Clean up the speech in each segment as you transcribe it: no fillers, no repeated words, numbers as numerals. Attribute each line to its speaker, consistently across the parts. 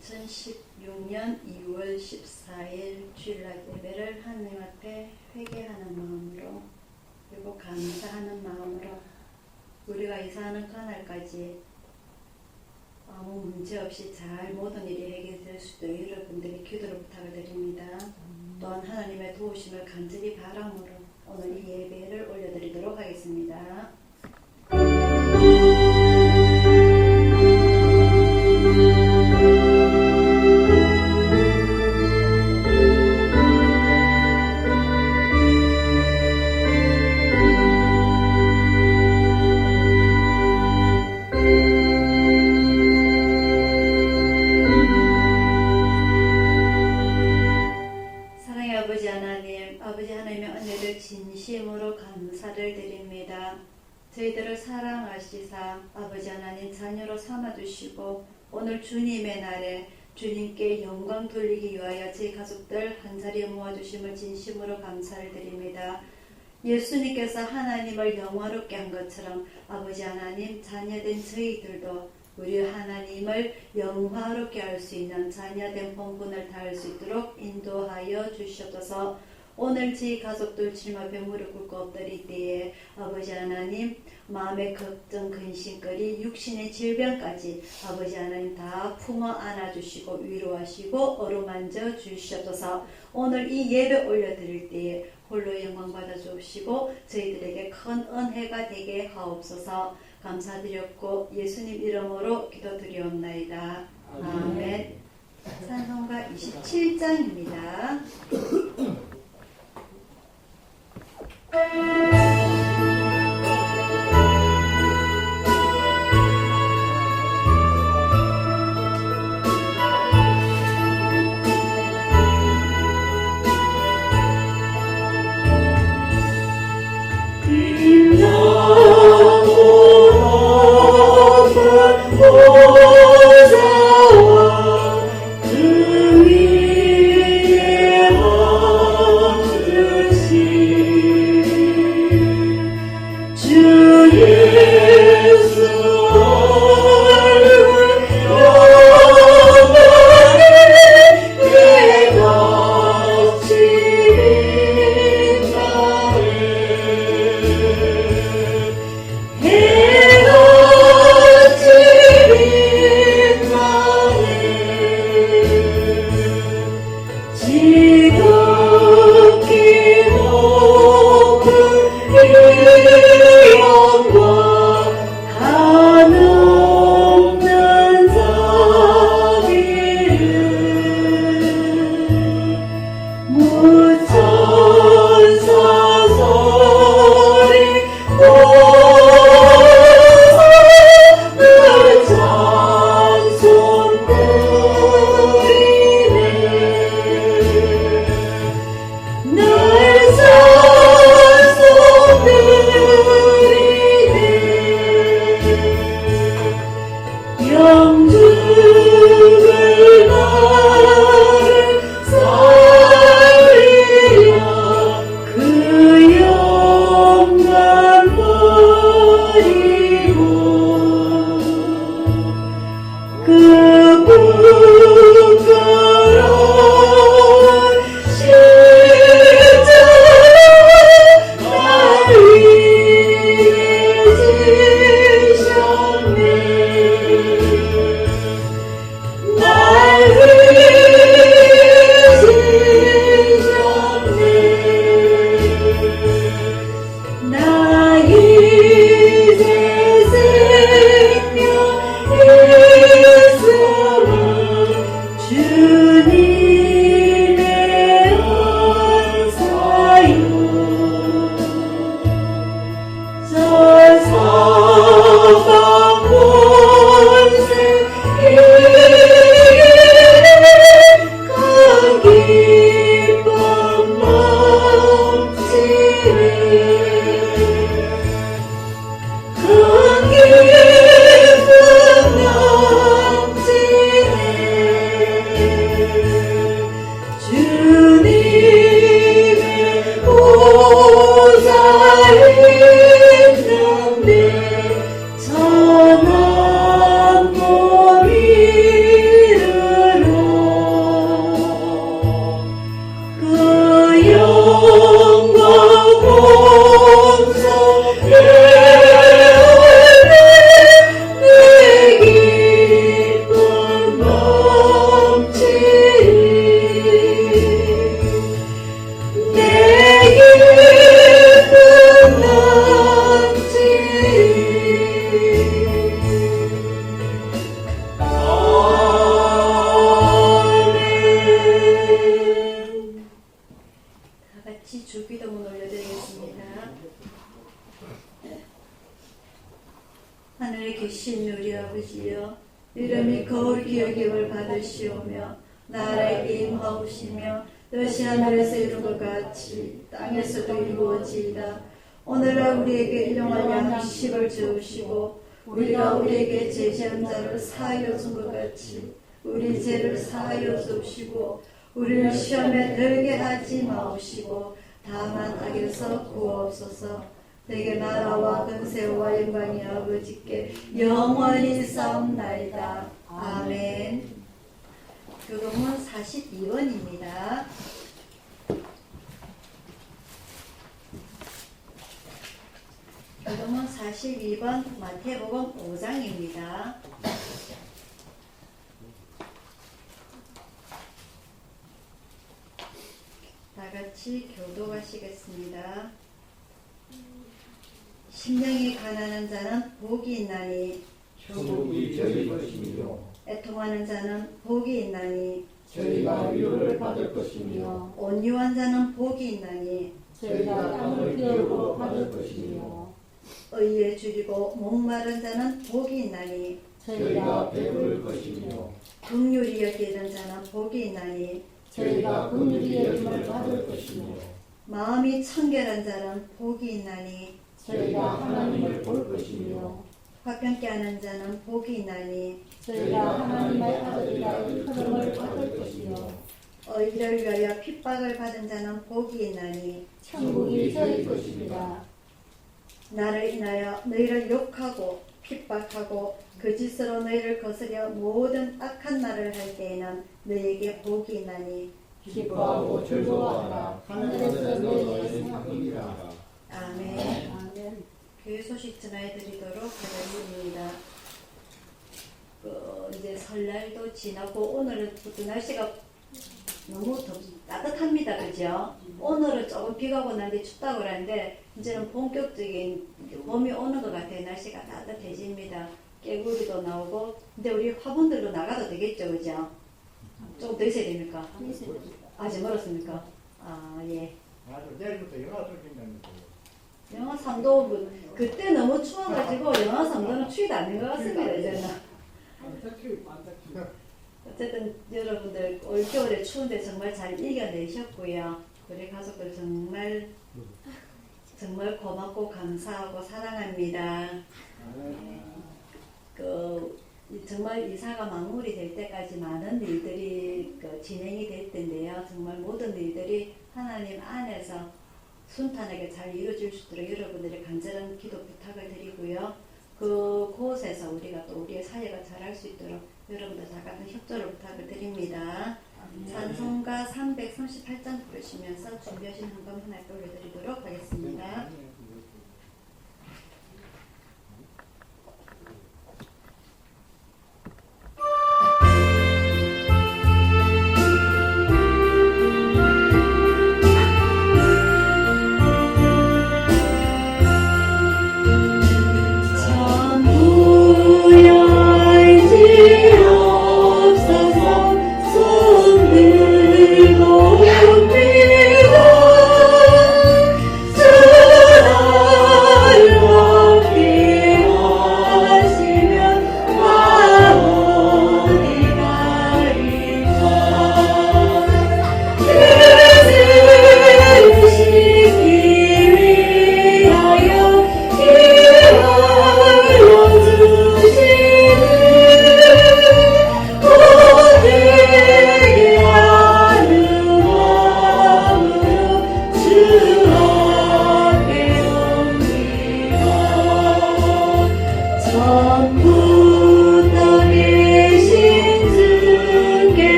Speaker 1: 2016년 2월 14일 주일날 예배를 하나님 앞에 회개하는 마음으로 그리고 감사하는 마음으로 우리가 이사하는 그날까지 아무 문제 없이 잘 모든 일이 해결될 수 있도록 여러분들이 기도를 부탁을 드립니다. 또한 하나님의 도우심을 간절히 바람으로 오늘 이 예배를 올려드리도록 하겠습니다. 아버지 하나님의 은혜를 진심으로 감사를 드립니다. 저희들을 사랑하시사 아버지 하나님 자녀로 삼아주시고 오늘 주님의 날에 주님께 영광 돌리기 위하여 저희 가족들 한자리에 모아주심을 진심으로 감사를 드립니다. 예수님께서 하나님을 영화롭게 한 것처럼 아버지 하나님 자녀된 저희들도 우리 하나님을 영화롭게 할 수 있는 자녀된 본분을 다할 수 있도록 인도하여 주시옵소서. 오늘 저희 가족들 주님 앞에 무릎 꿇고 엎드릴 때에 아버지 하나님 마음의 걱정 근심거리 육신의 질병까지 아버지 하나님 다 품어 안아주시고 위로하시고 어루만져 주시옵소서. 오늘 이 예배 올려드릴 때에 홀로 영광 받아 주시고 저희들에게 큰 은혜가 되게 하옵소서. 감사드렸고 예수님 이름으로 기도드리옵나이다. 아멘. 찬송가 27장입니다.
Speaker 2: 그 위에
Speaker 1: 아버지여 이름이 거룩히 여김을 받으시오며 나라에 임하오시며 뜻이 하늘에서 이룬 것 같이 땅에서도 이루어지이다. 오늘날 우리에게 일용할 양식을 주시고 우리가 우리에게 제지한 자를 사하여 준 것 같이 우리 죄를 사하여 주시고 우리를 시험에 들게 하지 마옵시고 다만 악에서 구하옵소서. 내게 나라와 권세와 영광이 아버지께 영원히 싸움나이다. 아멘. 교동문 42번입니다. 교동문 42번 마태복음 5장입니다. 다같이 교도하시겠습니다. 심령이 가난한 자는 복이 있나니
Speaker 2: 천국이 저희 것이며
Speaker 1: 애통하는 자는 복이 있나니
Speaker 2: 저희가 위로를 받을 것이며
Speaker 1: 온유한 자는 복이 있나니
Speaker 2: 저희가 땅을 기업으로 받을 것이며
Speaker 1: 의에 줄이고 목마른 자는 복이 있나니
Speaker 2: 저희가 배부를 것이며
Speaker 1: 긍휼히 여기는 자는 복이 있나니
Speaker 2: 저희가 긍휼히 여김을 받을 것이며
Speaker 1: 마음이 청결한 자는 복이 있나니
Speaker 2: 저희가 하나님을 볼 것이며
Speaker 1: 화평케 하는 자는 복이 있나니
Speaker 2: 저희가 하나님의 아들이라 일컬음을 받을 것이며
Speaker 1: 의를 위하여 핍박을 받은 자는 복이 있나니
Speaker 2: 천국이 저희 것입니다.
Speaker 1: 나를 인하여 너희를 욕하고 핍박하고 거짓으로 너희를 거스려 모든 악한 말을 할 때에는 너희에게 복이 있나니
Speaker 2: 기뻐하고 즐거워하라. 하늘에서 너희의 상급이라.
Speaker 1: 아멘. 교회 소식 전해드리도록 하겠습니다. 이제 설날도 지나고 오늘은 또 날씨가 너무 따뜻합니다. 그죠? 오늘은 조금 비가 오고 난 뒤 춥다고 그러는데 이제는 본격적인 봄이 오는 것 같아요. 날씨가 따뜻해집니다. 깨구리도 나오고 근데 우리 화분들로 나가도 되겠죠. 그죠? 조금 더 있어야 됩니까? 아직 멀었습니까? 아 예.
Speaker 3: 내일부터 영하 쏟긴다면서요.
Speaker 1: 영하 3도 그때 너무 추워가지고 영하 3도는 추위도 않는 것 같습니다. 이제는. 어쨌든 여러분들 올겨울에 추운데 정말 잘 이겨내셨고요. 우리 가족들 정말 고맙고 감사하고 사랑합니다. 정말 이사가 마무리 될 때까지 많은 일들이 진행이 될 텐데요. 정말 모든 일들이 하나님 안에서 순탄하게 잘 이루어질 수 있도록 여러분들의 간절한 기도 부탁을 드리고요. 그곳에서 우리가 또 우리의 사역을 잘할 수 있도록 여러분들 다 같은 협조를 부탁을 드립니다. 찬송가 338장 부르시면서 준비하신 헌금 하나 올려드리도록 하겠습니다.
Speaker 4: 주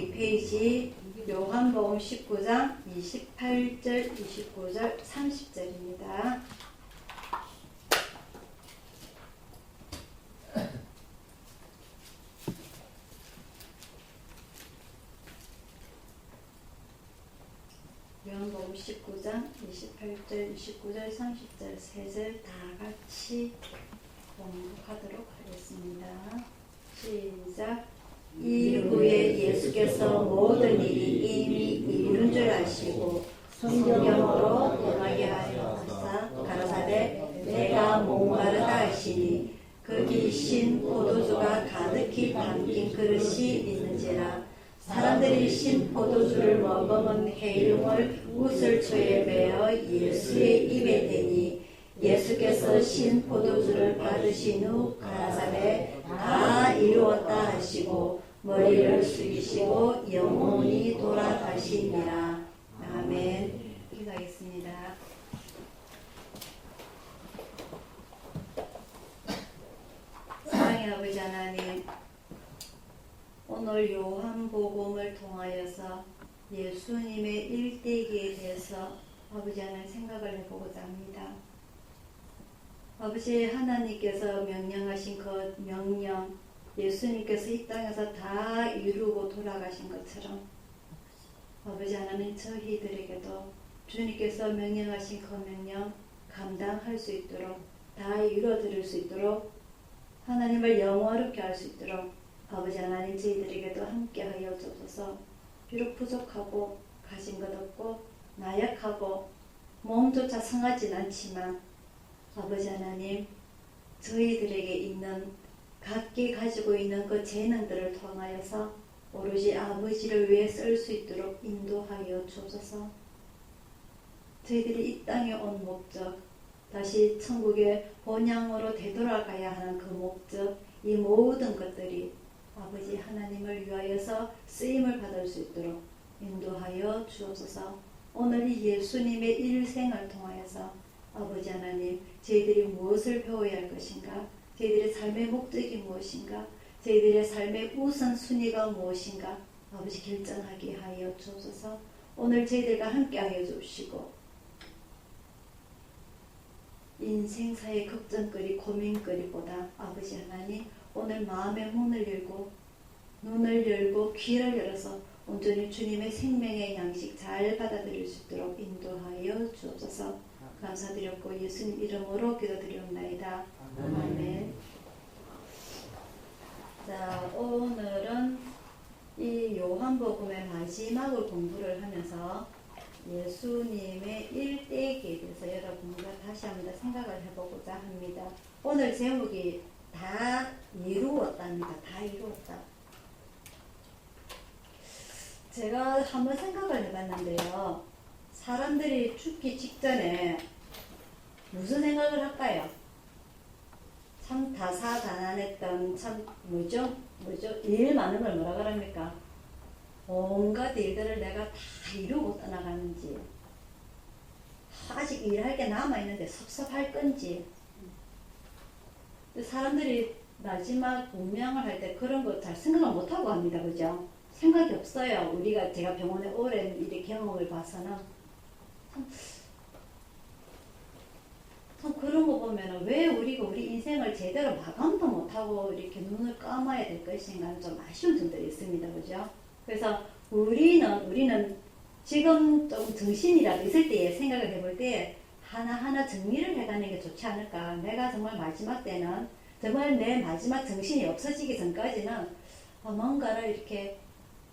Speaker 1: 22페이지 요한복음 19장 28절, 29절, 30절입니다. 요한복음 19장 28절, 29절, 30절 세 절 다 같이 공독하도록 하겠습니다. 시작. 이후에 예수께서 모든 일이 이미 이룬 줄 아시고 성경으로 떠나게 하사 가라사대 내가 목마르다 하시니 거기 신 포도주가 가득히 담긴 그릇이 있는지라. 사람들이 신 포도주를 머금은 해융을 우슬초에 매어 예수의 입에 대니 예수께서 신 포도주를 받으신 후 가라사대 다 이루었다 하시고 머리를 숙이시고 영혼이 돌아가시니라. 아멘. 기도하겠습니다. 사랑의 아버지 하나님, 오늘 요한복음을 통하여서 예수님의 일대기에 대해서 아버지 하나님 생각을 해보고자 합니다. 아버지 하나님께서 명령하신 그 명령, 예수님께서 이 땅에서 다 이루고 돌아가신 것처럼 아버지 하나님 저희들에게도 주님께서 명령하신 그 명령 감당할 수 있도록 다 이루어드릴 수 있도록 하나님을 영화롭게 할 수 있도록 아버지 하나님 저희들에게도 함께하여 주옵소서. 비록 부족하고 가진 것 없고 나약하고 몸조차 성하진 않지만 아버지 하나님 저희들에게 있는 각기 가지고 있는 그 재능들을 통하여서 오로지 아버지를 위해 쓸 수 있도록 인도하여 주옵소서. 저희들이 이 땅에 온 목적, 다시 천국의 본향으로 되돌아가야 하는 그 목적, 이 모든 것들이 아버지 하나님을 위하여서 쓰임을 받을 수 있도록 인도하여 주옵소서. 오늘 이 예수님의 일생을 통하여서 아버지 하나님, 저희들이 무엇을 배워야 할 것인가? 저희들의 삶의 목적이 무엇인가? 저희들의 삶의 우선순위가 무엇인가? 아버지 결정하게 하여 주옵소서. 오늘 저희들과 함께하여 주시고 인생사의 걱정거리, 고민거리보다 아버지 하나님 오늘 마음의 문을 열고 눈을 열고 귀를 열어서 온전히 주님의 생명의 양식 잘 받아들일 수 있도록 인도하여 주옵소서. 감사드렸고 예수님 이름으로 기도드리옵나이다. 아멘. 자, 오늘은 이 요한복음의 마지막을 공부를 하면서 예수님의 일대기에 대해서 여러분과 다시 한번 생각을 해보고자 합니다. 오늘 제목이 다 이루었답니다. 다 이루었다. 제가 한번 생각을 해봤는데요. 사람들이 죽기 직전에 무슨 생각을 할까요? 참 다사다난했던 참 뭐죠? 일 많은 걸 뭐라 그럽니까? 온갖 일들을 내가 다 이루고 떠나가는지 아직 일할 게 남아있는데 섭섭할 건지 사람들이 마지막 운명을 할 때 그런 거 잘 생각을 못하고 합니다. 그죠? 생각이 없어요. 제가 병원에 오랜 일의 경험을 봐서는 참 그런 거 보면은 왜 우리가 우리 인생을 제대로 마감도 못하고 이렇게 눈을 감아야 될 것인가 좀 아쉬운 점들이 있습니다. 그죠? 그래서 우리는 지금 좀 정신이라도 있을 때에 생각을 해볼 때 하나하나 정리를 해가는 게 좋지 않을까. 내가 정말 마지막 때는 정말 내 마지막 정신이 없어지기 전까지는 뭔가를 이렇게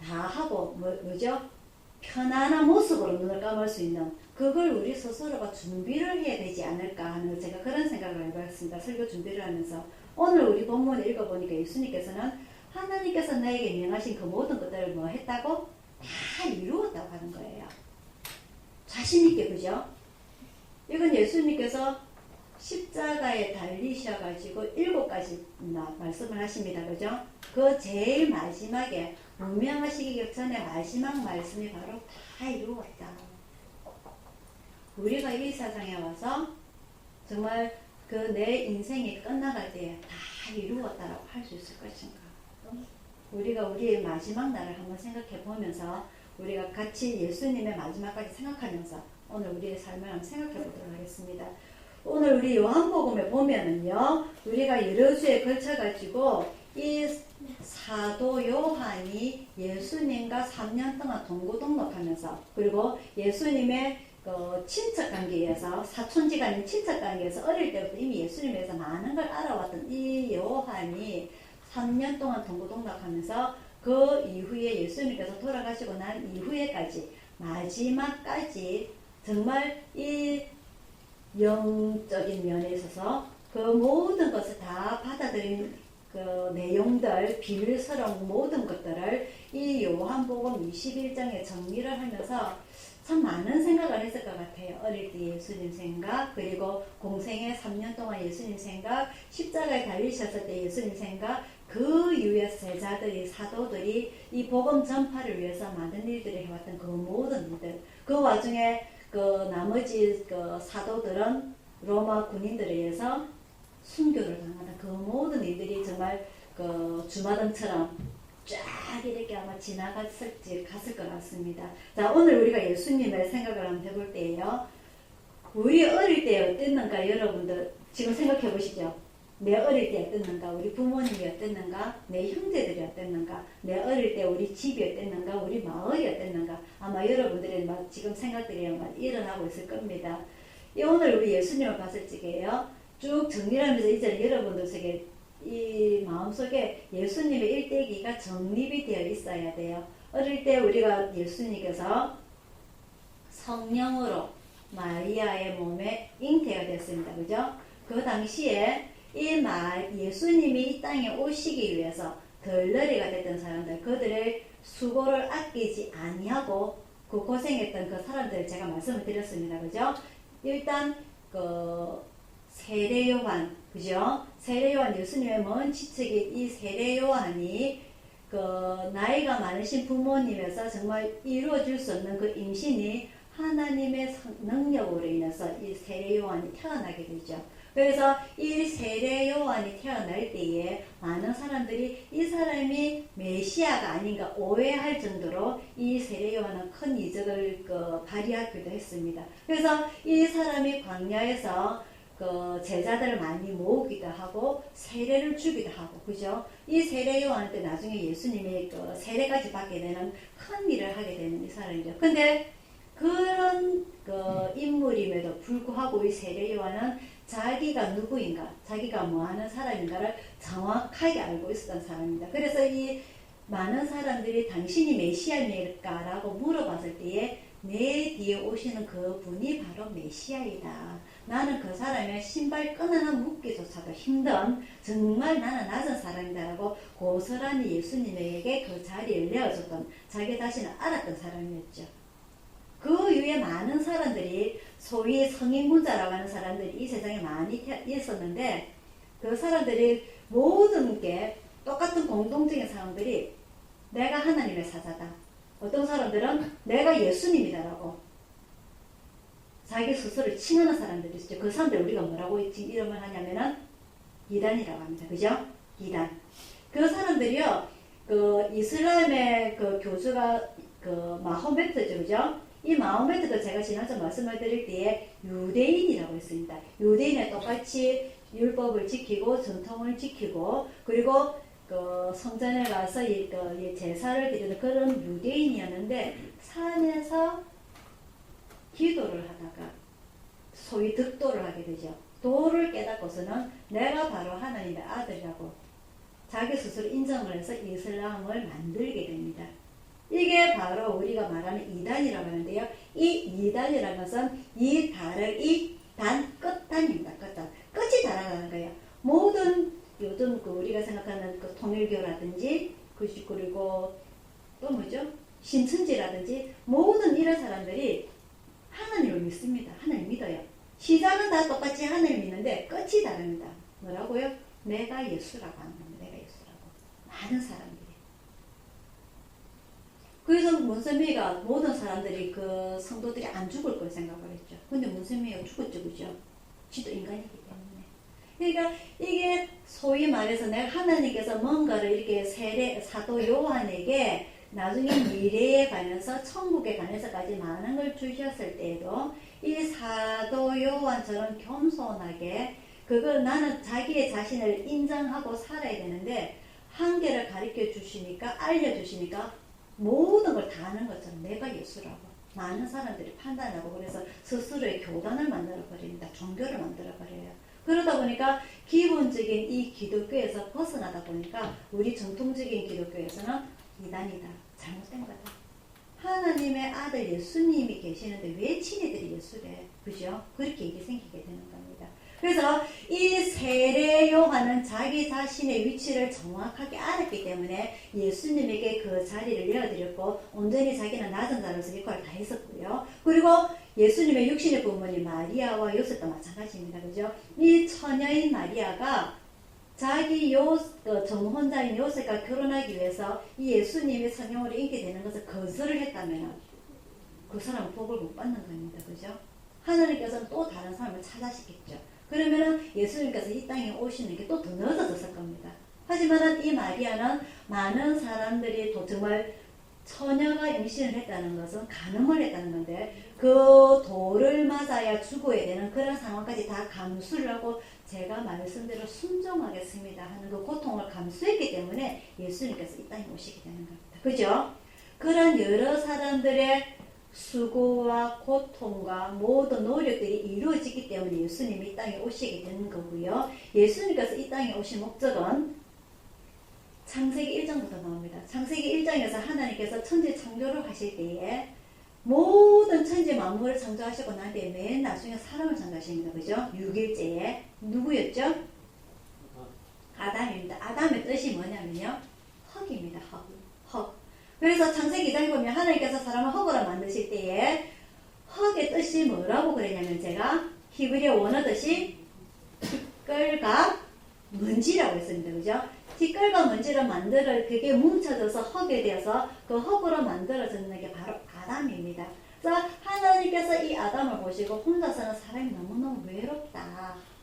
Speaker 1: 다 하고 뭐죠? 편안한 모습으로 눈을 감을 수 있는 그걸 우리 스스로가 준비를 해야 되지 않을까 하는 제가 그런 생각을 해봤습니다. 설교 준비를 하면서 오늘 우리 본문을 읽어보니까 예수님께서는 하나님께서 나에게 명하신 그 모든 것들을 뭐 했다고? 다 이루었다고 하는 거예요. 자신있게, 그죠? 이건 예수님께서 십자가에 달리셔가지고 7가지 말씀을 하십니다. 그죠? 그 제일 마지막에 운명하시기 전에 마지막 말씀이 바로 다 이루었다. 우리가 이 세상에 와서 정말 그 내 인생이 끝나갈 때 다 이루었다라고 할 수 있을 것인가? 우리가 우리의 마지막 날을 한번 생각해 보면서 우리가 같이 예수님의 마지막까지 생각하면서 오늘 우리의 삶을 한번 생각해 보도록 하겠습니다. 오늘 우리 요한복음에 보면은요, 우리가 여러 주에 걸쳐가지고 이 사도 요한이 예수님과 3년 동안 동고동락하면서 그리고 예수님의 친척 관계에서 사촌지간인 친척 관계에서 어릴 때부터 이미 예수님에 대해서 많은 걸 알아왔던 이 요한이 3년 동안 동고동락하면서 그 이후에 예수님께서 돌아가시고 난 이후에까지 마지막까지 정말 이 영적인 면에 있어서 그 모든 것을 다 받아들인 그 내용들, 비밀스러운 모든 것들을 이 요한복음 21장에 정리를 하면서 참 많은 생각을 했을 것 같아요. 어릴 때 예수님 생각, 그리고 공생애 3년 동안 예수님 생각, 십자가에 달리셨을 때 예수님 생각, 그 이후에 제자들이, 사도들이 이 복음 전파를 위해서 많은 일들을 해왔던 그 모든 일들, 그 와중에 그 나머지 그 사도들은 로마 군인들에 의해서 순교를 당하는 그 모든 일들이 정말 그 주마등처럼 쫙 이렇게 아마 갔을 것 같습니다. 자, 오늘 우리가 예수님의 생각을 한번 해볼 때예요. 우리 어릴 때 어땠는가 여러분들 지금 생각해 보시죠. 내 어릴 때 어땠는가, 우리 부모님이 어땠는가, 내 형제들이 어땠는가, 내 어릴 때 우리 집이 어땠는가, 우리 마을이 어땠는가. 아마 여러분들의 지금 생각들이 아마 일어나고 있을 겁니다. 오늘 우리 예수님을 봤을 적에요. 쭉 정리하면서 이제 여러분들 속에 이 마음속에 예수님의 일대기가 정립이 되어 있어야 돼요. 어릴 때 우리가 예수님께서 성령으로 마리아의 몸에 잉태가 됐습니다. 그죠? 그 당시에 예수님이 이 땅에 오시기 위해서 덜러리가 됐던 사람들, 그들의 수고를 아끼지 아니하고 그 고생했던 그 사람들을 제가 말씀을 드렸습니다. 그죠? 일단 세례 요한, 그죠? 세례 요한, 예수님의 먼 친척이 이 세례 요한이 나이가 많으신 부모님에서 정말 이루어질 수 없는 그 임신이 하나님의 능력으로 인해서 이 세례 요한이 태어나게 되죠. 그래서 이 세례 요한이 태어날 때에 많은 사람들이 이 사람이 메시아가 아닌가 오해할 정도로 이 세례 요한은 큰 이적을 발휘하기도 했습니다. 그래서 이 사람이 광야에서 제자들을 많이 모으기도 하고 세례를 주기도 하고, 그죠? 이 세례 요한한테 나중에 예수님이 세례까지 받게 되는 큰 일을 하게 되는 이 사람이죠. 근데 그런 인물임에도 불구하고 이 세례 요한은 자기가 누구인가, 자기가 뭐하는 사람인가를 정확하게 알고 있었던 사람입니다. 그래서 이 많은 사람들이 당신이 메시아입니까라고 물어봤을 때에 내 뒤에 오시는 그 분이 바로 메시아이다. 나는 그 사람의 신발끈 하나 묶기조차도 힘든 정말 나는 낮은 사람이다라고 고스란히 예수님에게 그 자리를 내어줬던, 자기 자신을 알았던 사람이었죠. 그 이후에 많은 사람들이 소위 성인군자라고 하는 사람들이 이 세상에 많이 있었는데 그 사람들이 모든 게 똑같은 공동적인 사람들이 내가 하나님의 사자다. 어떤 사람들은 내가 예수님이다라고 자기 스스로를 칭하는 사람들이 있죠. 그 사람들 우리가 뭐라고 이름을 하냐면은 이단이라고 합니다. 그죠? 이단. 그 사람들이요, 이슬람의 교주가 마호메트죠. 그죠? 이 마호메트도 제가 지난주 말씀을 드릴 때에 유대인이라고 했습니다. 유대인은 똑같이 율법을 지키고 전통을 지키고 그리고 성전에 가서 제사를 드리는 그런 유대인이었는데 산에서 기도를 하다가 소위 득도를 하게 되죠. 도를 깨닫고서는 내가 바로 하나님의 아들이라고 자기 스스로 인정을 해서 이슬람을 만들게 됩니다. 이게 바로 우리가 말하는 이단이라고 하는데요. 이 이단이라는 것은 이 달을 끝단입니다. 끝단. 끝이 달아가는 거예요. 모든 요즘 우리가 생각하는 통일교라든지 그리고 또 뭐죠? 신천지라든지 모든 이런 사람들이 하나님을 믿습니다. 하나님 믿어요. 시작은 다 똑같이 하나님 믿는데 끝이 다릅니다. 뭐라고요? 내가 예수라고 하는 겁니다. 내가 예수라고. 많은 사람들이. 그래서 문세미가 모든 사람들이 성도들이 안 죽을 걸 생각을 했죠. 근데 문세미가 죽었죠. 그죠? 지도 인간이기 때문에. 그러니까 이게 소위 말해서 내가 하나님께서 뭔가를 이렇게 사도 요한에게 나중에 미래에 관해서 천국에 관해서까지 많은 걸 주셨을 때에도 이 사도 요한처럼 겸손하게 그걸 나는 자기의 자신을 인정하고 살아야 되는데 한계를 가르쳐 주시니까 알려주시니까 모든 걸 다 아는 것처럼 내가 예수라고 많은 사람들이 판단하고 그래서 스스로의 교단을 만들어 버립니다. 종교를 만들어 버려요. 그러다 보니까 기본적인 이 기독교에서 벗어나다 보니까 우리 정통적인 기독교에서는 이단이다. 잘못된 거다. 하나님의 아들 예수님이 계시는데 왜 친이들이 예수래? 그죠? 그렇게 일이 생기게 되는 겁니다. 그래서 이 세례 요한은 자기 자신의 위치를 정확하게 알았기 때문에 예수님에게 그 자리를 내어드렸고 온전히 자기는 낮은 자로서 역할을 다 했었고요. 그리고 예수님의 육신의 부모님 마리아와 요셉도 마찬가지입니다. 그죠? 이 처녀인 마리아가 자기 정혼자인 요셉과 결혼하기 위해서 이 예수님의 성령으로 인기되는 것을 거절을 했다면 그 사람은 복을 못 받는 겁니다. 그죠? 하나님께서는 또 다른 사람을 찾아시겠죠. 그러면은 예수님께서 이 땅에 오시는 게 또 더 늦어졌을 겁니다. 하지만 이 마리아는 많은 사람들이 또 정말 처녀가 임신을 했다는 것은 간음을 했다는 건데 그 돌을 맞아야 죽어야 되는 그런 상황까지 다 감수를 하고 제가 말씀대로 순종하겠습니다 하는 그 고통을 감수했기 때문에 예수님께서 이 땅에 오시게 되는 겁니다. 그죠? 그런 여러 사람들의 수고와 고통과 모든 노력들이 이루어지기 때문에 예수님이 이 땅에 오시게 되는 거고요. 예수님께서 이 땅에 오신 목적은 창세기 1장부터 나옵니다. 창세기 1장에서 하나님께서 천지 창조를 하실 때에 모든 천지 만물을 창조하시고 난 뒤에 맨 나중에 사람을 창조하십니다. 그죠? 6일째에 누구였죠? 아담입니다. 아담의 뜻이 뭐냐면요. 흙입니다. 흙. 그래서 창세기 2장에 보면 하나님께서 사람을 흙으로 만드실 때에 흙의 뜻이 뭐라고 그랬냐면 제가 히브리어 원어 뜻이 티끌과 먼지라고 했습니다. 그죠? 티끌과 먼지를 만들어 그게 뭉쳐져서 흙에 되어서 그 흙으로 만들어졌는 게 바로 아담입니다. 그래서 하나님께서 이 아담을 보시고 혼자서는 사람이 너무너무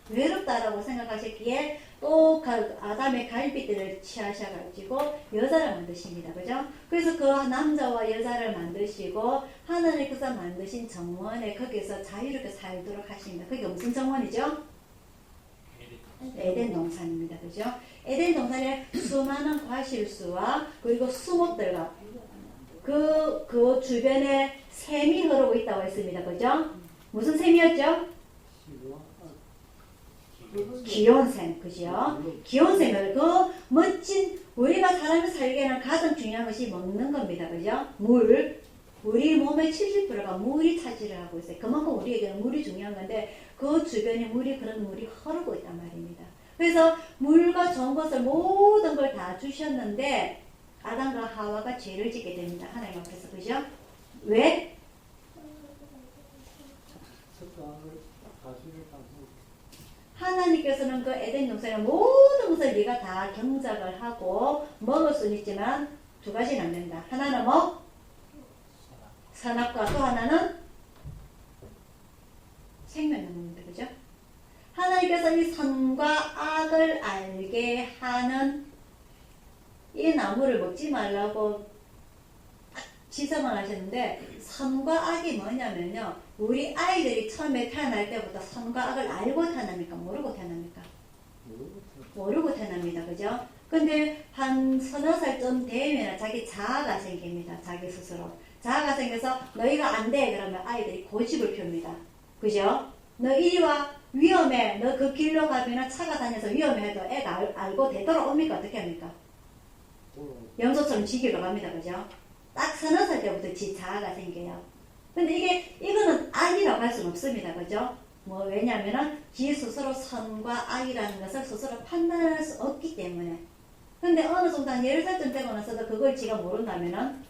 Speaker 1: 외롭다라고 생각하셨기에 또 아담의 갈빗들을 취하셔가지고 여자를 만드십니다. 그죠? 그래서 그 남자와 여자를 만드시고 하나님께서 만드신 정원에 거기서 자유롭게 살도록 하십니다. 그게 무슨 정원이죠? 에덴 동산입니다. 그죠? 에덴 동산에 수많은 과실수와 그리고 수목들과 그 주변에 샘이 흐르고 있다고 했습니다. 그죠? 무슨 샘이었죠? 기온샘. 그죠? 기온샘을 그 멋진 우리가 사람이 살기에는 가장 중요한 것이 먹는 겁니다. 그죠? 물. 우리 몸의 70%가 물이 차지를 하고 있어요. 그만큼 우리에게는 물이 중요한 건데 그 주변에 그런 물이 흐르고 있단 말입니다. 그래서 물과 좋은 것을 모든 걸 다 주셨는데 아담과 하와가 죄를 짓게 됩니다. 하나님 앞에서. 그죠? 왜? 하나님께서는 그 에덴 동산의 모든 것을 네가 다 경작을 하고 먹을 수는 있지만 두 가지는 안 된다. 하나는 뭐? 선악과 또 하나는 생명나무입니다. 그죠? 하나님께서 이 선과 악을 알게 하는 이 나무를 먹지 말라고 지성을 하셨는데 선과 악이 뭐냐면요. 우리 아이들이 처음에 태어날 때부터 선과 악을 알고 태어납니까? 모르고 태어납니까? 모르고 태어납니다. 그죠? 근데 한 서너 살쯤 되면 자기 자아가 생깁니다. 자기 스스로. 자아가 생겨서 너희가 안 돼. 그러면 아이들이 고집을 펴니다. 그죠? 너 이리 와. 위험해. 너 그 길로 가면 차가 다녀서 위험해도 애가 알고 되돌아옵니까? 어떻게 합니까? 염소처럼 지기로 갑니다. 그죠? 딱 서너 살 때부터 지 자아가 생겨요. 근데 이거는 악이라고 할 수는 없습니다. 그죠? 왜냐면은 지 스스로 선과 악이라는 것을 스스로 판단할 수 없기 때문에. 근데 어느 정도 한 10살쯤 되고 나서도 그걸 지가 모른다면은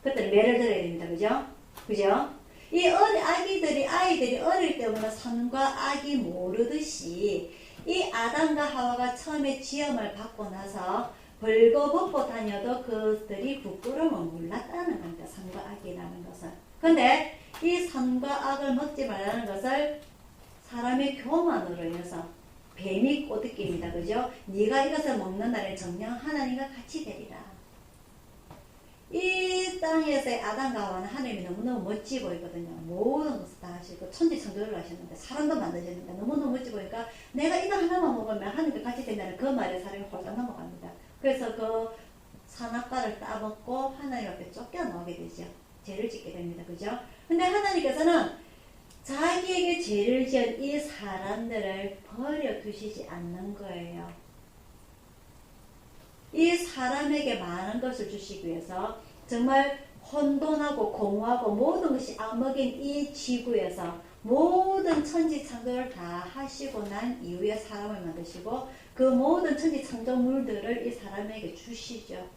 Speaker 1: 그때는 매를 들어야 됩니다. 그죠? 그죠? 이 아이들이 어릴 때부터 선과 악이 모르듯이 이 아담과 하와가 처음에 지음을 받고 나서 벌거벗고 다녀도 그들이 부끄러움을 몰랐다는 겁니다. 선과 악이라는 것을. 근데 이 선과 악을 먹지 말라는 것을 사람의 교만으로 인해서 뱀이 꼬드깁니다. 그죠? 네가 이것을 먹는 날에 정녕 하나님과 같이 되리라. 이 땅에서의 아담과 하와는 하나님이 너무너무 멋지 보이거든요. 모든 것을 다 하시고 천지창조를 하셨는데 사람도 만드셨는데 너무너무 멋지 보니까 내가 이거 하나만 먹으면 하나님과 같이 된다는 그 말에 사람이 홀딱 넘어갑니다. 그래서 그 선악과를 따먹고 하나님 앞에 쫓겨나오게 되죠. 죄를 짓게 됩니다. 그죠? 근데 하나님께서는 자기에게 죄를 지은 이 사람들을 버려두시지 않는 거예요. 이 사람에게 많은 것을 주시기 위해서 정말 혼돈하고 공허하고 모든 것이 암흑인 이 지구에서 모든 천지창조를 다 하시고 난 이후에 사람을 만드시고 그 모든 천지창조물들을 이 사람에게 주시죠.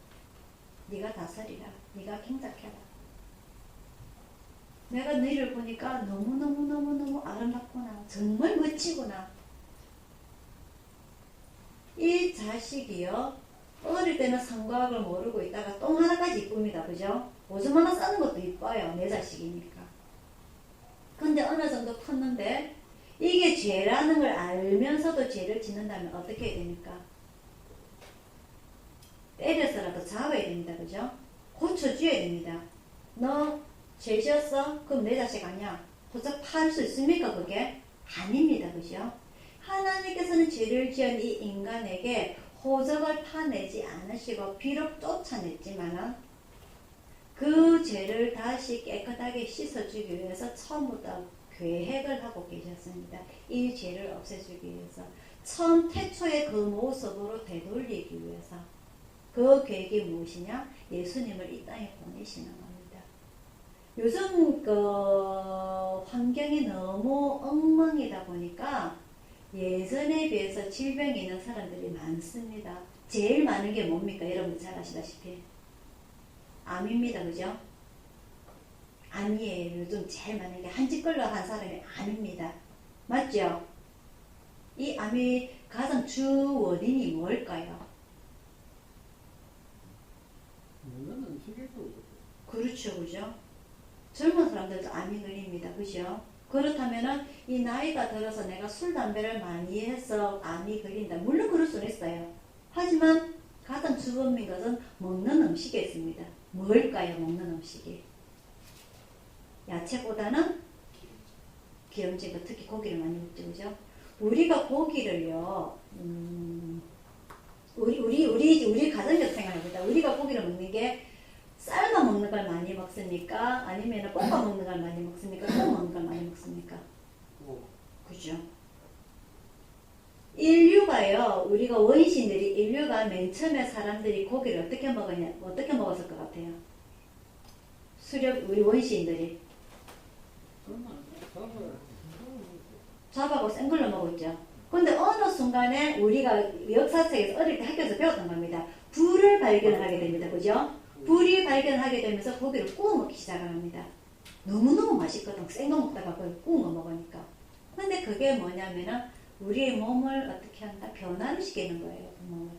Speaker 1: 네가 다스리라. 네가 경작해라. 내가 너희를 보니까 너무너무너무너무 아름답구나. 정말 멋지구나. 이 자식이요. 어릴 때는 성과학을 모르고 있다가 똥 하나까지 이쁩니다. 그죠? 오줌 하나 싸는 것도 이뻐요. 내 자식이니까. 근데 어느 정도 컸는데 이게 죄라는 걸 알면서도 죄를 짓는다면 어떻게 해야 됩니까? 때려서라도 잡아야 됩니다. 그죠? 고쳐줘야 됩니다. 너 죄 지었어? 그럼 내 자식 아니야. 고작 팔 수 있습니까? 그게? 아닙니다. 그죠? 하나님께서는 죄를 지은 이 인간에게 호적을 파내지 않으시고 비록 쫓아냈지만은 그 죄를 다시 깨끗하게 씻어주기 위해서 처음부터 계획을 하고 계셨습니다. 이 죄를 없애주기 위해서 처음 태초의 그 모습으로 되돌리기 위해서 그 계획이 무엇이냐? 예수님을 이 땅에 보내시는 겁니다. 요즘 그 환경이 너무 엉망이다 보니까 예전에 비해서 질병이 있는 사람들이 많습니다. 제일 많은 게 뭡니까? 여러분들 잘 아시다시피 암입니다. 그죠? 암이에요. 요즘 제일 많은 게 한짓걸로 한 사람이 암입니다. 맞죠? 이 암이 가장 주 원인이 뭘까요? 그렇죠. 그죠? 젊은 사람들도 암이 걸립니다. 그죠? 그렇다면은 이 나이가 들어서 내가 술, 담배를 많이 해서 암이 걸린다. 물론 그럴 수는 있어요. 하지만 가장 주범인 것은 먹는 음식에 있습니다. 뭘까요? 먹는 음식이. 야채보다는 기름진 거, 특히 고기를 많이 먹죠. 그죠? 우리가 고기를요, 우리 가정에서 생각해보자. 우리가 고기를 먹는 게 삶아 먹는 걸 많이 먹습니까? 아니면 볶아 먹는 걸 많이 먹습니까? 구워 먹는 걸 많이 먹습니까? 그죠? 인류가요, 우리가 원시인들이, 인류가 맨 처음에 사람들이 고기를 어떻게 먹었을 것 같아요? 우리 원시인들이. 잡아고 생걸로 먹었죠. 근데 어느 순간에 우리가 역사책에서 어릴 때 학교에서 배웠던 겁니다. 불을 발견하게 됩니다. 그죠? 불이 발견하게 되면서 고기를 구워 먹기 시작을 합니다. 너무너무 맛있거든. 생거 먹다가 그걸 구워 먹으니까. 근데 그게 뭐냐면은 우리의 몸을 어떻게 한다? 변화를 시키는 거예요. 그 몸을.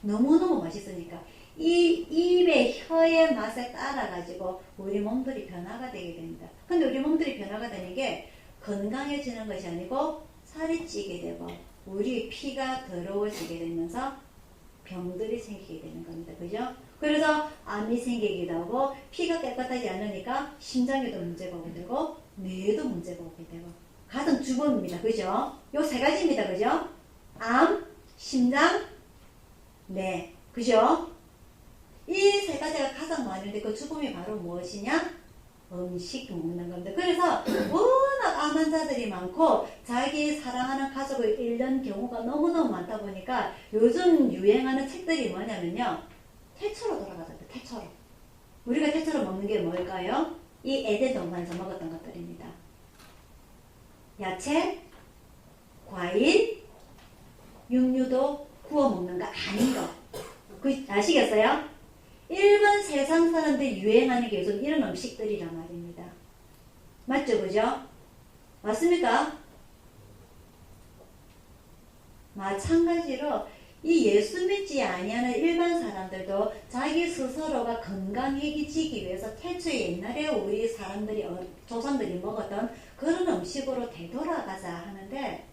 Speaker 1: 너무너무 맛있으니까. 이 입의 혀의 맛에 따라가지고 우리 몸들이 변화가 되게 됩니다. 근데 우리 몸들이 변화가 되는 게 건강해지는 것이 아니고 살이 찌게 되고 우리 피가 더러워지게 되면서 병들이 생기게 되는 겁니다. 그죠? 그래서 암이 생기기도 하고 피가 깨끗하지 않으니까 심장에도 문제가 오게 되고 뇌에도 문제가 오게 되고 가장 주범입니다. 그죠? 요 세 가지입니다. 그죠? 암, 심장, 뇌. 그죠? 이 세 가지가 가장 많은데 그 주범이 바로 무엇이냐? 음식 먹는 겁니다. 그래서 워낙 암 환자들이 많고 자기 사랑하는 가족을 잃는 경우가 너무너무 많다 보니까 요즘 유행하는 책들이 뭐냐면요. 태초로 돌아가잖아요. 태초로. 우리가 태초로 먹는 게 뭘까요? 이 에덴 동산에서 먹었던 것들입니다. 야채, 과일, 육류도 구워 먹는 거 아닌 거. 아시겠어요? 일반 세상 사람들이 유행하는 게 요즘 이런 음식들이란 말입니다. 맞죠? 그죠? 맞습니까? 마찬가지로 이 예수 믿지 아니하는 일반 사람들도 자기 스스로가 건강해지기 위해서 태초에 옛날에 우리 사람들이 조상들이 먹었던 그런 음식으로 되돌아가자 하는데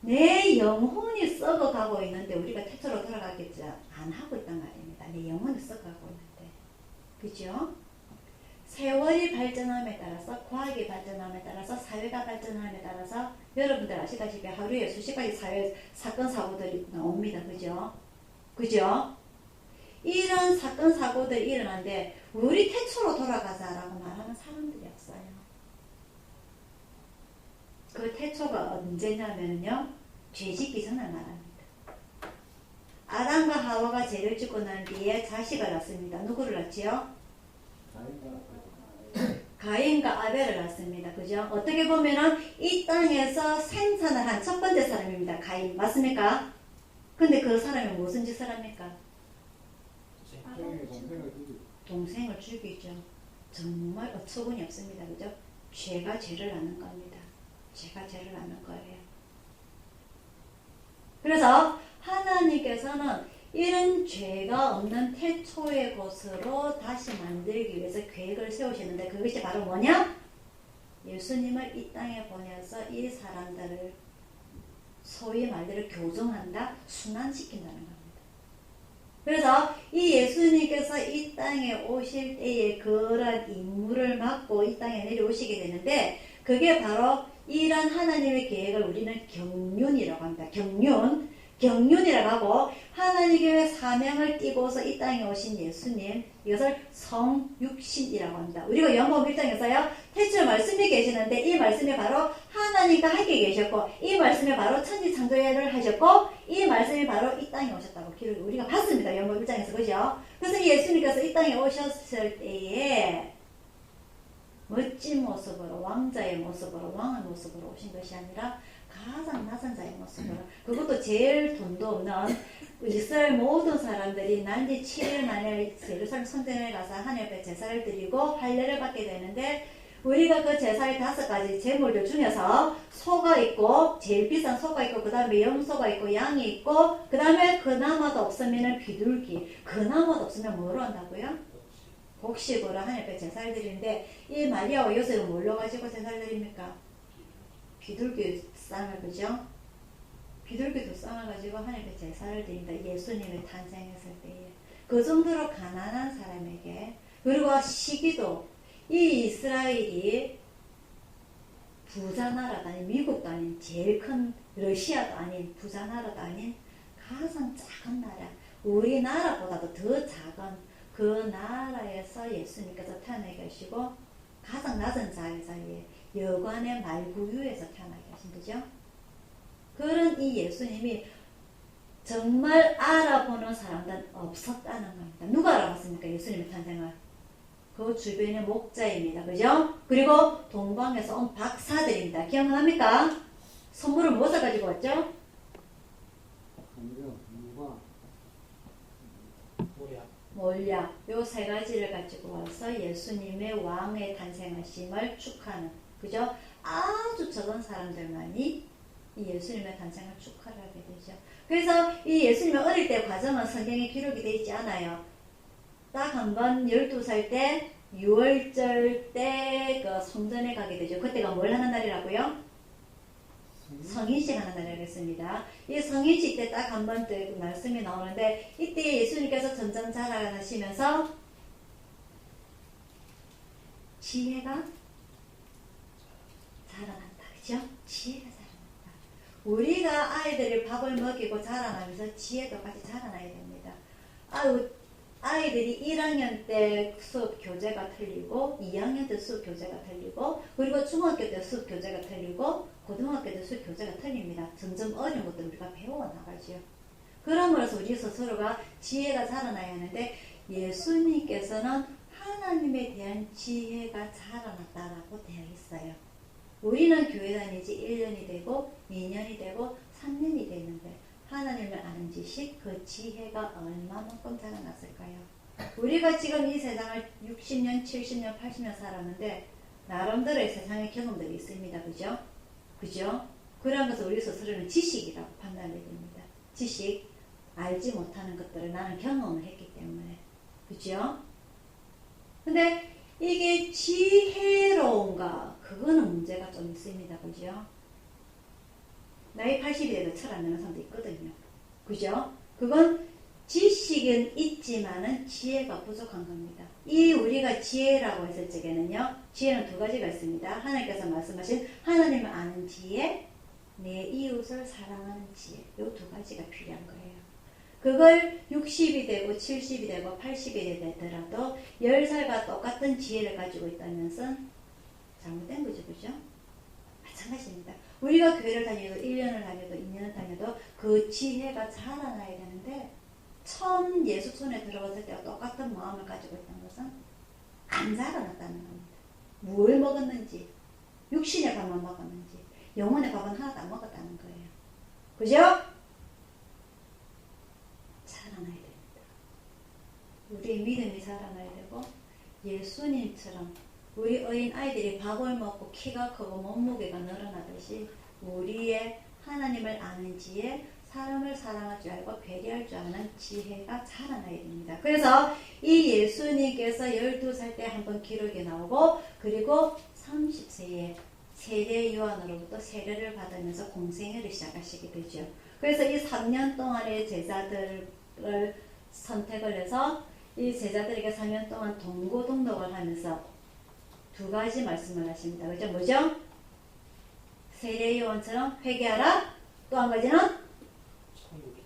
Speaker 1: 내 영혼이 썩어가고 있는데 우리가 태초로 돌아가겠지 안 하고 있단 말입니다. 내 영혼이 썩어가고 있는데. 그죠? 세월이 발전함에 따라서, 과학이 발전함에 따라서, 사회가 발전함에 따라서 여러분들 아시다시피 하루에 수십 가지 사건 사고들이 나옵니다. 그죠? 그죠? 이런 사건 사고들이 일어나는데 우리 태초로 돌아가자라고 말하는 사람들이 없어요. 그 태초가 언제냐면요, 죄짓기 전에 말합니다. 아담과 하와가 죄를 짓고 난 뒤에 자식을 낳습니다. 누구를 낳지요? 가인과 아벨을 낳습니다. 그죠? 어떻게 보면은 이 땅에서 생산을 한 첫 번째 사람입니다. 가인. 맞습니까? 근데 그 사람이 무슨 짓을 합니까? 동생을 죽이죠. 정말 어처구니 없습니다. 그죠? 죄가 죄를 낳는 겁니다. 죄가 죄를 낳는 거예요. 그래서 하나님께서는 이런 죄가 없는 태초의 곳으로 다시 만들기 위해서 계획을 세우시는데 그것이 바로 뭐냐? 예수님을 이 땅에 보내서 이 사람들을 소위 말대로 교정한다, 순환시킨다는 겁니다. 그래서 이 예수님께서 이 땅에 오실 때에 그런 임무를 맡고 이 땅에 내려오시게 되는데 그게 바로 이런 하나님의 계획을 우리는 경륜이라고 합니다. 경륜이라고 하고 하나님의 사명을 띠고서 이 땅에 오신 예수님, 이것을 성육신이라고 합니다. 우리가 요한복음 1장에서요 태초에 말씀이 계시는데 이 말씀이 바로 하나님과 함께 계셨고 이 말씀이 바로 천지창조를 하셨고 이 말씀이 바로 이 땅에 오셨다고 기록을 우리가 봤습니다. 요한복음 1장에서. 그죠? 그래서 예수님께서 이 땅에 오셨을 때에 멋진 모습으로, 왕자의 모습으로, 왕의 모습으로 오신 것이 아니라 가장 낮은 자의 모습으로, 그것도 제일 돈도 없는 이스라엘 모든 사람들이 난지 7일 만에 예루살렘 성전에 가서 하나님 앞에 제사를 드리고 할례를 받게 되는데 우리가 그 제사의 5가지 제물들 중에서 소가 있고 제일 비싼 소가 있고 그 다음에 염소가 있고 양이 있고 그 다음에 그나마도 없으면 비둘기, 그나마도 없으면 뭐로 한다고요? 곡식으로 하나님 앞에 제사를 드리는데 이 마리아와 요셉은 뭘로 가지고 제사를 드립니까? 비둘기 쌍을, 그죠? 비둘기도 쌍을 가지고 하나님 앞에 제사를 드린다. 예수님이 탄생했을 때에. 그 정도로 가난한 사람에게, 그리고 시기도 이 이스라엘이 부자 나라도 아닌, 미국도 아닌, 제일 큰 러시아도 아닌, 부자 나라도 아닌 가장 작은 나라, 우리나라보다도 더 작은 그 나라에서 예수님께서 태어나 계시고 가장 낮은 자리에 여관의 말구유에서 태어나 계신 거죠. 그런 이 예수님이 정말 알아보는 사람들은 없었다는 겁니다. 누가 알아봤습니까? 예수님의 탄생을. 그 주변의 목자입니다. 그죠? 그리고 동방에서 온 박사들입니다. 기억납니까? 선물을 무엇을 가지고 왔죠? 몰약. 요 3가지를 가지고 와서 예수님의 왕의 탄생하심을 축하하는, 그죠? 아주 적은 사람들만이 이 예수님의 탄생을 축하를 하게 되죠. 그래서 이 예수님의 어릴 때 과정은 성경에 기록이 되어 있지 않아요. 딱 한 번 12살 때 6월절 때 그 성전에 가게 되죠. 그때가 뭘 하는 날이라고요? 성인식 하는 날이라고 했습니다. 이 성인식 때 딱 한 번 때 말씀이 나오는데 이때 예수님께서 점점 자라나시면서 지혜가 자라난다. 그죠? 지혜가 자라난다. 우리가 아이들이 밥을 먹이고 자라나면서 지혜도 같이 자라나야 됩니다. 아이들이 1학년 때 수업 교재가 틀리고 2학년 때 수업 교재가 틀리고 그리고 중학교 때 수업 교재가 틀리고 고등학교 때 수업 교재가 틀립니다. 점점 어려운 것들 우리가 배워나가죠. 그러므로서 우리 스스로가 지혜가 자라나야 하는데 예수님께서는 하나님에 대한 지혜가 자라났다라고 되어 있어요. 우리는 교회 다니지 1년이 되고 2년이 되고 3년이 되는데 하나님을 아는 지식, 그 지혜가 얼마만큼 자라났을까요? 우리가 지금 이 세상을 60년, 70년, 80년 살았는데 나름대로의 세상의 경험들이 있습니다. 그죠? 그죠? 그런 것을 우리 스스로는 지식이라고 판단해야 됩니다. 지식, 알지 못하는 것들을 나는 경험을 했기 때문에. 그죠? 근데 이게 지혜로운가? 그거는 문제가 좀 있습니다. 그죠? 나이 80이 돼도 철 안 내는 사람도 있거든요. 그죠? 그건 지식은 있지만은 지혜가 부족한 겁니다. 이 우리가 지혜라고 했을 적에는요, 지혜는 두 가지가 있습니다. 하나님께서 말씀하신 하나님을 아는 지혜, 내 이웃을 사랑하는 지혜. 이 두 가지가 필요한 거예요. 그걸 60이 되고 70이 되고 80이 되더라도 10살과 똑같은 지혜를 가지고 있다면서 잘못된 거죠. 그죠? 마찬가지입니다. 우리가 교회를 다녀도 1년을 다녀도 2년을 다녀도 그 지혜가 자라나야 되는데 처음 예수 손에 들어갔을 때와 똑같은 마음을 가지고 있다는 것은 안 자라났다는 겁니다. 뭘 먹었는지, 육신의 밥만 먹었는지, 영혼의 밥은 하나도 안 먹었다는 거예요. 그죠? 자라나야 됩니다. 우리의 믿음이 자라나야 되고 예수님처럼 우리 어린 아이들이 밥을 먹고 키가 크고 몸무게가 늘어나듯이 우리의 하나님을 아는 지혜, 사람을 사랑할 줄 알고 배려할 줄 아는 지혜가 자라나야 됩니다. 그래서 이 예수님께서 12살 때 한번 기록이 나오고 그리고 30세에 세례 요한으로부터 세례를 받으면서 공생애를 시작하시게 되죠. 그래서 이 3년 동안의 제자들을 선택을 해서 이 제자들에게 3년 동안 동고동락을 하면서 두 가지 말씀을 하십니다. 그죠? 뭐죠? 세례 요한처럼 회개하라. 또 한 가지는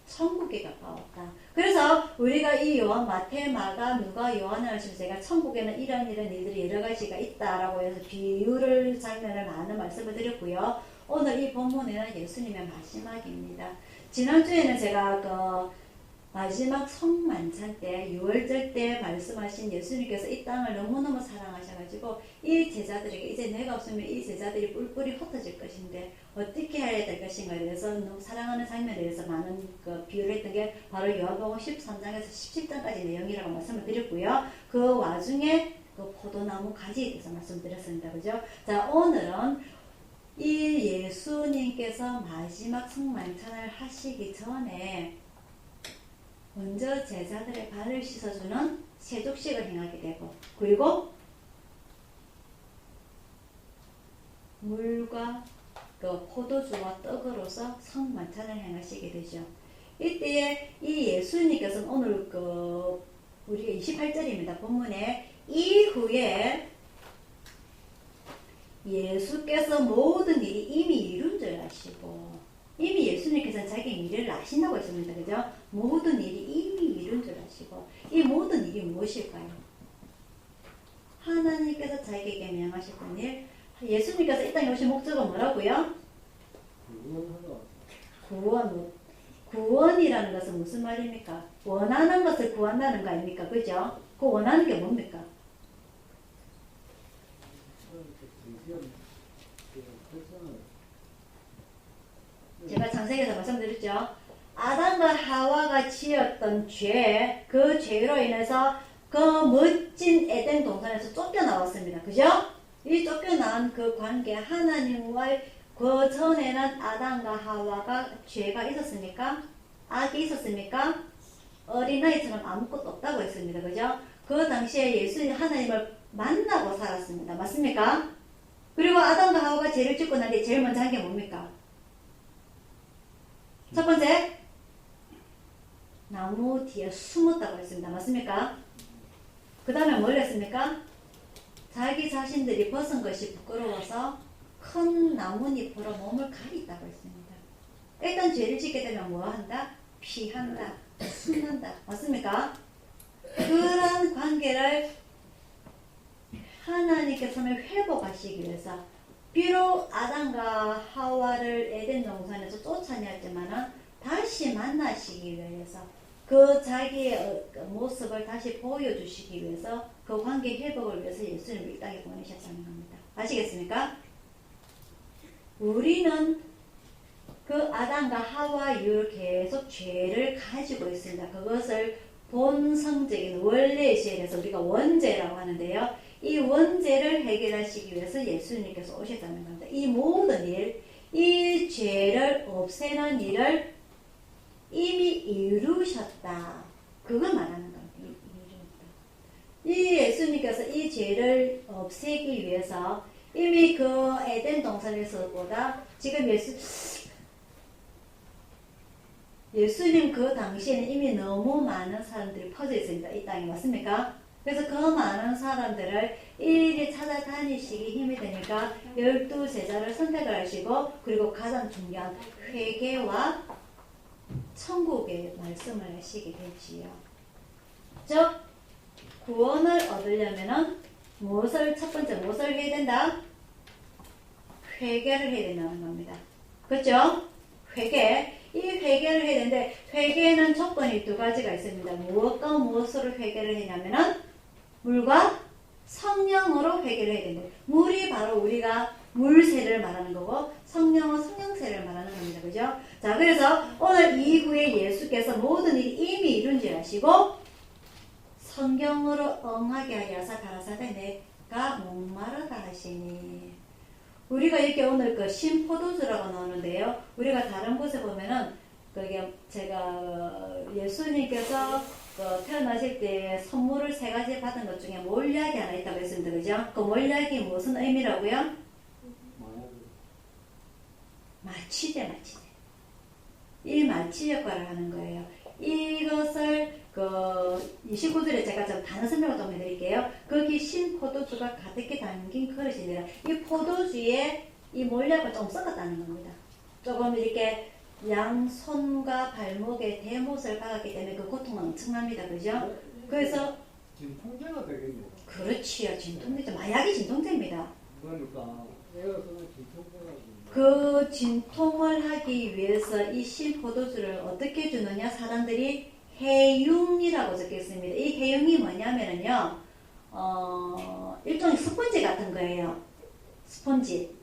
Speaker 1: 천국에 가까웠다. 그래서 우리가 이 요한, 마태, 마가, 누가 요한을 하시면서 제가 천국에는 이런 일들이 여러 가지가 있다라고 해서 비유를 장면을 많은 말씀을 드렸고요. 오늘 이 본문에는 예수님의 마지막입니다. 지난주에는 제가 그 마지막 성만찬 때 6월절 때 말씀하신 예수님께서 이 땅을 너무너무 사랑하셔가지고 이 제자들에게 이제 내가 없으면 이 제자들이 뿔뿔이 흩어질 것인데 어떻게 해야 될 것인가에 대해서 사랑하는 장면에 대해서 많은 그 비유를 했던 게 바로 요한복음 13장에서 17장까지 내용이라고 말씀을 드렸고요. 그 와중에 그 포도나무 가지에 대해서 말씀드렸습니다. 그죠? 자, 오늘은 이 예수님께서 마지막 성만찬을 하시기 전에 먼저 제자들의 발을 씻어주는 세족식을 행하게 되고 그리고 물과 그 포도주와 떡으로서 성만찬을 행하시게 되죠. 이때에 이 예수님께서는 오늘 그 우리가 28절입니다. 본문에 이후에 예수께서 모든 일이 이미 이룬 줄 아시고 이미 예수님께서는 자기 미래를 아신다고 했습니다. 그죠? 모든 일이 이미 이룬 줄 아시고 이 모든 일이 무엇일까요? 하나님께서 자기에게 명하셨던 일, 예수님께서 이 땅에 오신 목적은 뭐라고요? 구원이라는 것은 무슨 말입니까? 원하는 것을 구한다는 거 아닙니까? 그죠? 그 원하는 게 뭡니까? 제가 창세기에서 말씀드렸죠. 아담과 하와가 지었던 죄, 그 죄로 인해서 그 멋진 에덴 동산에서 쫓겨나왔습니다. 그죠? 이 쫓겨난 그 관계, 하나님과의 그 전에는 아담과 하와가 죄가 있었습니까? 악이 있었습니까? 어린아이처럼 아무것도 없다고 했습니다. 그죠? 그 당시에 예수님 하나님을 만나고 살았습니다. 맞습니까? 그리고 아담과 하와가 죄를 짓고 난 뒤에 제일 먼저 한 게 뭡니까? 첫 번째, 나무 뒤에 숨었다고 했습니다. 맞습니까? 그 다음에 뭘 했습니까? 자기 자신들이 벗은 것이 부끄러워서 큰 나뭇잎으로 몸을 가린다고 했습니다. 일단 죄를 짓게 되면 뭐 한다? 피한다, 숨는다. 맞습니까? 그런 관계를 하나님께서는 회복하시기 위해서 비록 아담과 하와를 에덴 동산에서 쫓아냈지만은 다시 만나시기 위해서 그 자기의 모습을 다시 보여주시기 위해서 그 관계 회복을 위해서 예수님을 이 땅에 보내셨다는 겁니다. 아시겠습니까? 우리는 그 아담과 하와 이후로 계속 죄를 가지고 있습니다. 그것을 본성적인 원래의 죄에 대해서 우리가 원죄라고 하는데요. 이 원죄를 해결하시기 위해서 예수님께서 오셨다는 겁니다. 이 모든 일, 이 죄를 없애는 일을 이미 이루셨다. 그걸 말하는 겁니다. 이 예수님께서 이 죄를 없애기 위해서 이미 그 에덴 동산에서보다 지금 예수님 그 당시에는 이미 너무 많은 사람들이 퍼져 있습니다. 이 땅에 맞습니까? 그래서 그 많은 사람들을 일일이 찾아다니시기 힘이 되니까 12제자를 선택을 하시고 그리고 가장 중요한 회개와 천국의 말씀을 하시게 되지요. 즉 구원을 얻으려면은 첫 번째 무엇을 해야 된다? 회개를 해야 된다는 겁니다. 그렇죠? 회개. 이 회개를 해야 되는데 회개는 조건이 두 가지가 있습니다. 무엇과 무엇으로 회개를 하냐면은 물과 성령으로 회개를 해야 됩니다. 물이 바로 우리가 물세를 말하는 거고 성령은 성령세를 말하는 겁니다. 그죠? 자, 그래서 오늘 이후에 예수께서 모든 일이 이미 이룬 줄 아시고 성경으로 응하게 하여서 가라사대 내가 목마르다 하시니 우리가 이렇게 오늘 그 신포도주라고 나오는데요. 우리가 다른 곳에 보면은 그게 제가 예수님께서 태어나실 때 선물을 3가지 받은 것 중에 몰약이 하나 있다고 했습니다. 그죠? 그 몰약이 무슨 의미라고요? 마취제. 이 마취 역할을 하는 거예요. 이것을 29절에 제가 좀 단어 설명을 좀 해드릴게요. 거기 신포도주가 가득히 담긴 그릇이니라. 이 포도주에 이 몰약을 좀 섞었다는 겁니다. 조금 이렇게 양 손과 발목에 대못을 박았기 때문에 그 고통은 엄청납니다. 그죠? 그래서
Speaker 3: 진통제가 되겠네요.
Speaker 1: 그렇지요. 진통제. 마약이 진통제입니다.
Speaker 3: 그러니까 애가 쓰는 진통제가
Speaker 1: 그 진통을 하기 위해서 이 신포도주를 어떻게 주느냐? 사람들이 해융이라고 적혀 있습니다. 이 해융이 뭐냐면은요, 일종의 스펀지 같은 거예요. 스펀지.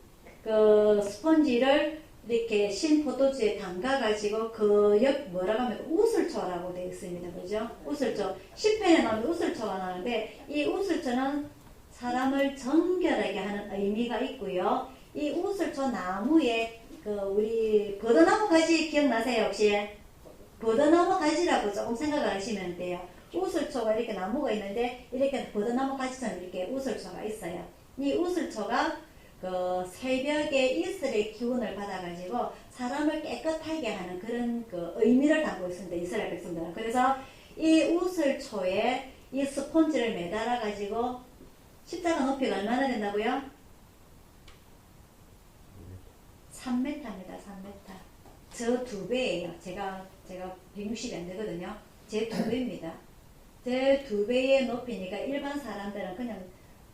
Speaker 1: 그 스펀지를 이렇게 신포도주에 담가가지고 뭐라고 하면 우슬초라고 되어 있습니다. 그죠? 우슬초. 10편에 나오면 우슬초가 나오는데 이 우슬초는 사람을 정결하게 하는 의미가 있고요. 이 우슬초 나무에 우리 버드나무 가지 기억나세요 혹시? 버드나무 가지라고 조금 생각을 하시면 돼요. 우슬초가 이렇게 나무가 있는데 이렇게 버드나무 가지처럼 이렇게 우슬초가 있어요. 이 우슬초가 새벽에 이슬의 기운을 받아가지고 사람을 깨끗하게 하는 그런 의미를 담고 있습니다. 이스라엘 백성들은. 그래서 이 우슬초에 이 스폰지를 매달아가지고 십자가 높이가 얼마나 된다고요? 3m입니다. 3m. 저 2배예요. 제가 160이 안 되거든요. 제 2배입니다. 제 2배의 높이니까 일반 사람들은 그냥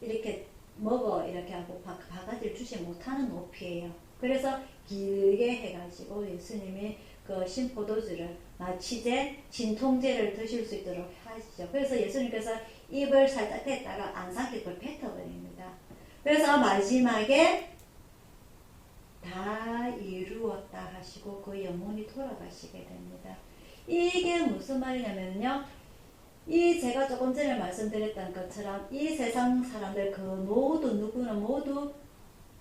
Speaker 1: 이렇게 이렇게 하고 바가지를 주지 못하는 높이예요. 그래서 길게 해가지고 예수님이 그 신포도주를 마취제, 진통제를 드실 수 있도록 하시죠. 그래서 예수님께서 입을 살짝 댔다가 안 삼키고 그걸 뱉어버립니다. 그래서 마지막에 다 이루었다 하시고 그 영혼이 돌아가시게 됩니다. 이게 무슨 말이냐면요. 제가 조금 전에 말씀드렸던 것처럼 이 세상 사람들 누구는 모두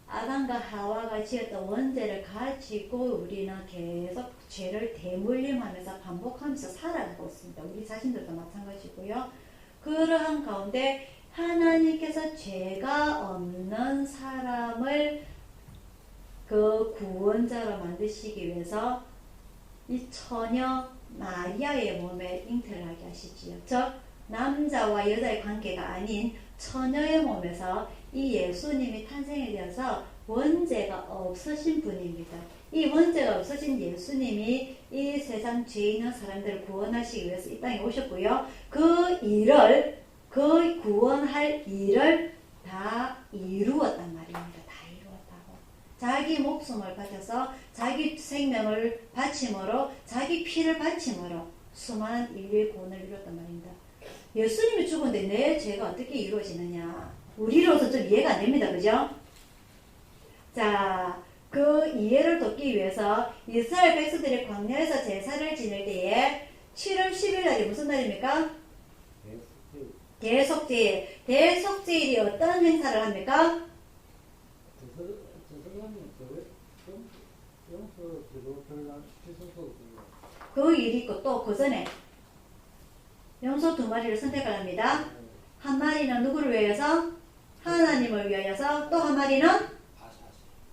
Speaker 1: 아담과 하와가 지었던 원죄를 가지고 우리는 계속 죄를 대물림하면서 반복하면서 살아가고 있습니다. 우리 자신들도 마찬가지고요. 그러한 가운데 하나님께서 죄가 없는 사람을 그 구원자로 만드시기 위해서 이 처녀 마리아의 몸에 잉태를 하게 하시지요. 즉 남자와 여자의 관계가 아닌 처녀의 몸에서 이 예수님이 탄생이 되어서 원죄가 없으신 분입니다. 이 원죄가 없으신 예수님이 이 세상 죄 있는 사람들을 구원하시기 위해서 이 땅에 오셨고요. 그 구원할 일을 다 이루었단 말입니다. 다 이루었다고. 자기 목숨을 바쳐서 자기 생명을 바침으로 자기 피를 바침으로 수많은 인류의 구원을 이루었단 말입니다. 예수님이 죽었는데 내 죄가 어떻게 이루어지느냐? 우리로서 좀 이해가 안 됩니다. 그죠? 자, 그 이해를 돕기 위해서 이스라엘 백성들이 광야에서 제사를 지낼 때에 7월 10일 날이 무슨 날입니까? 대속제일. 대속제일이 어떤 행사를 합니까? 그 일이 있고 또 그 전에 염소 2마리를 선택을 합니다. 한 마리는 누구를 위해서? 하나님을 위하여서. 또 한 마리는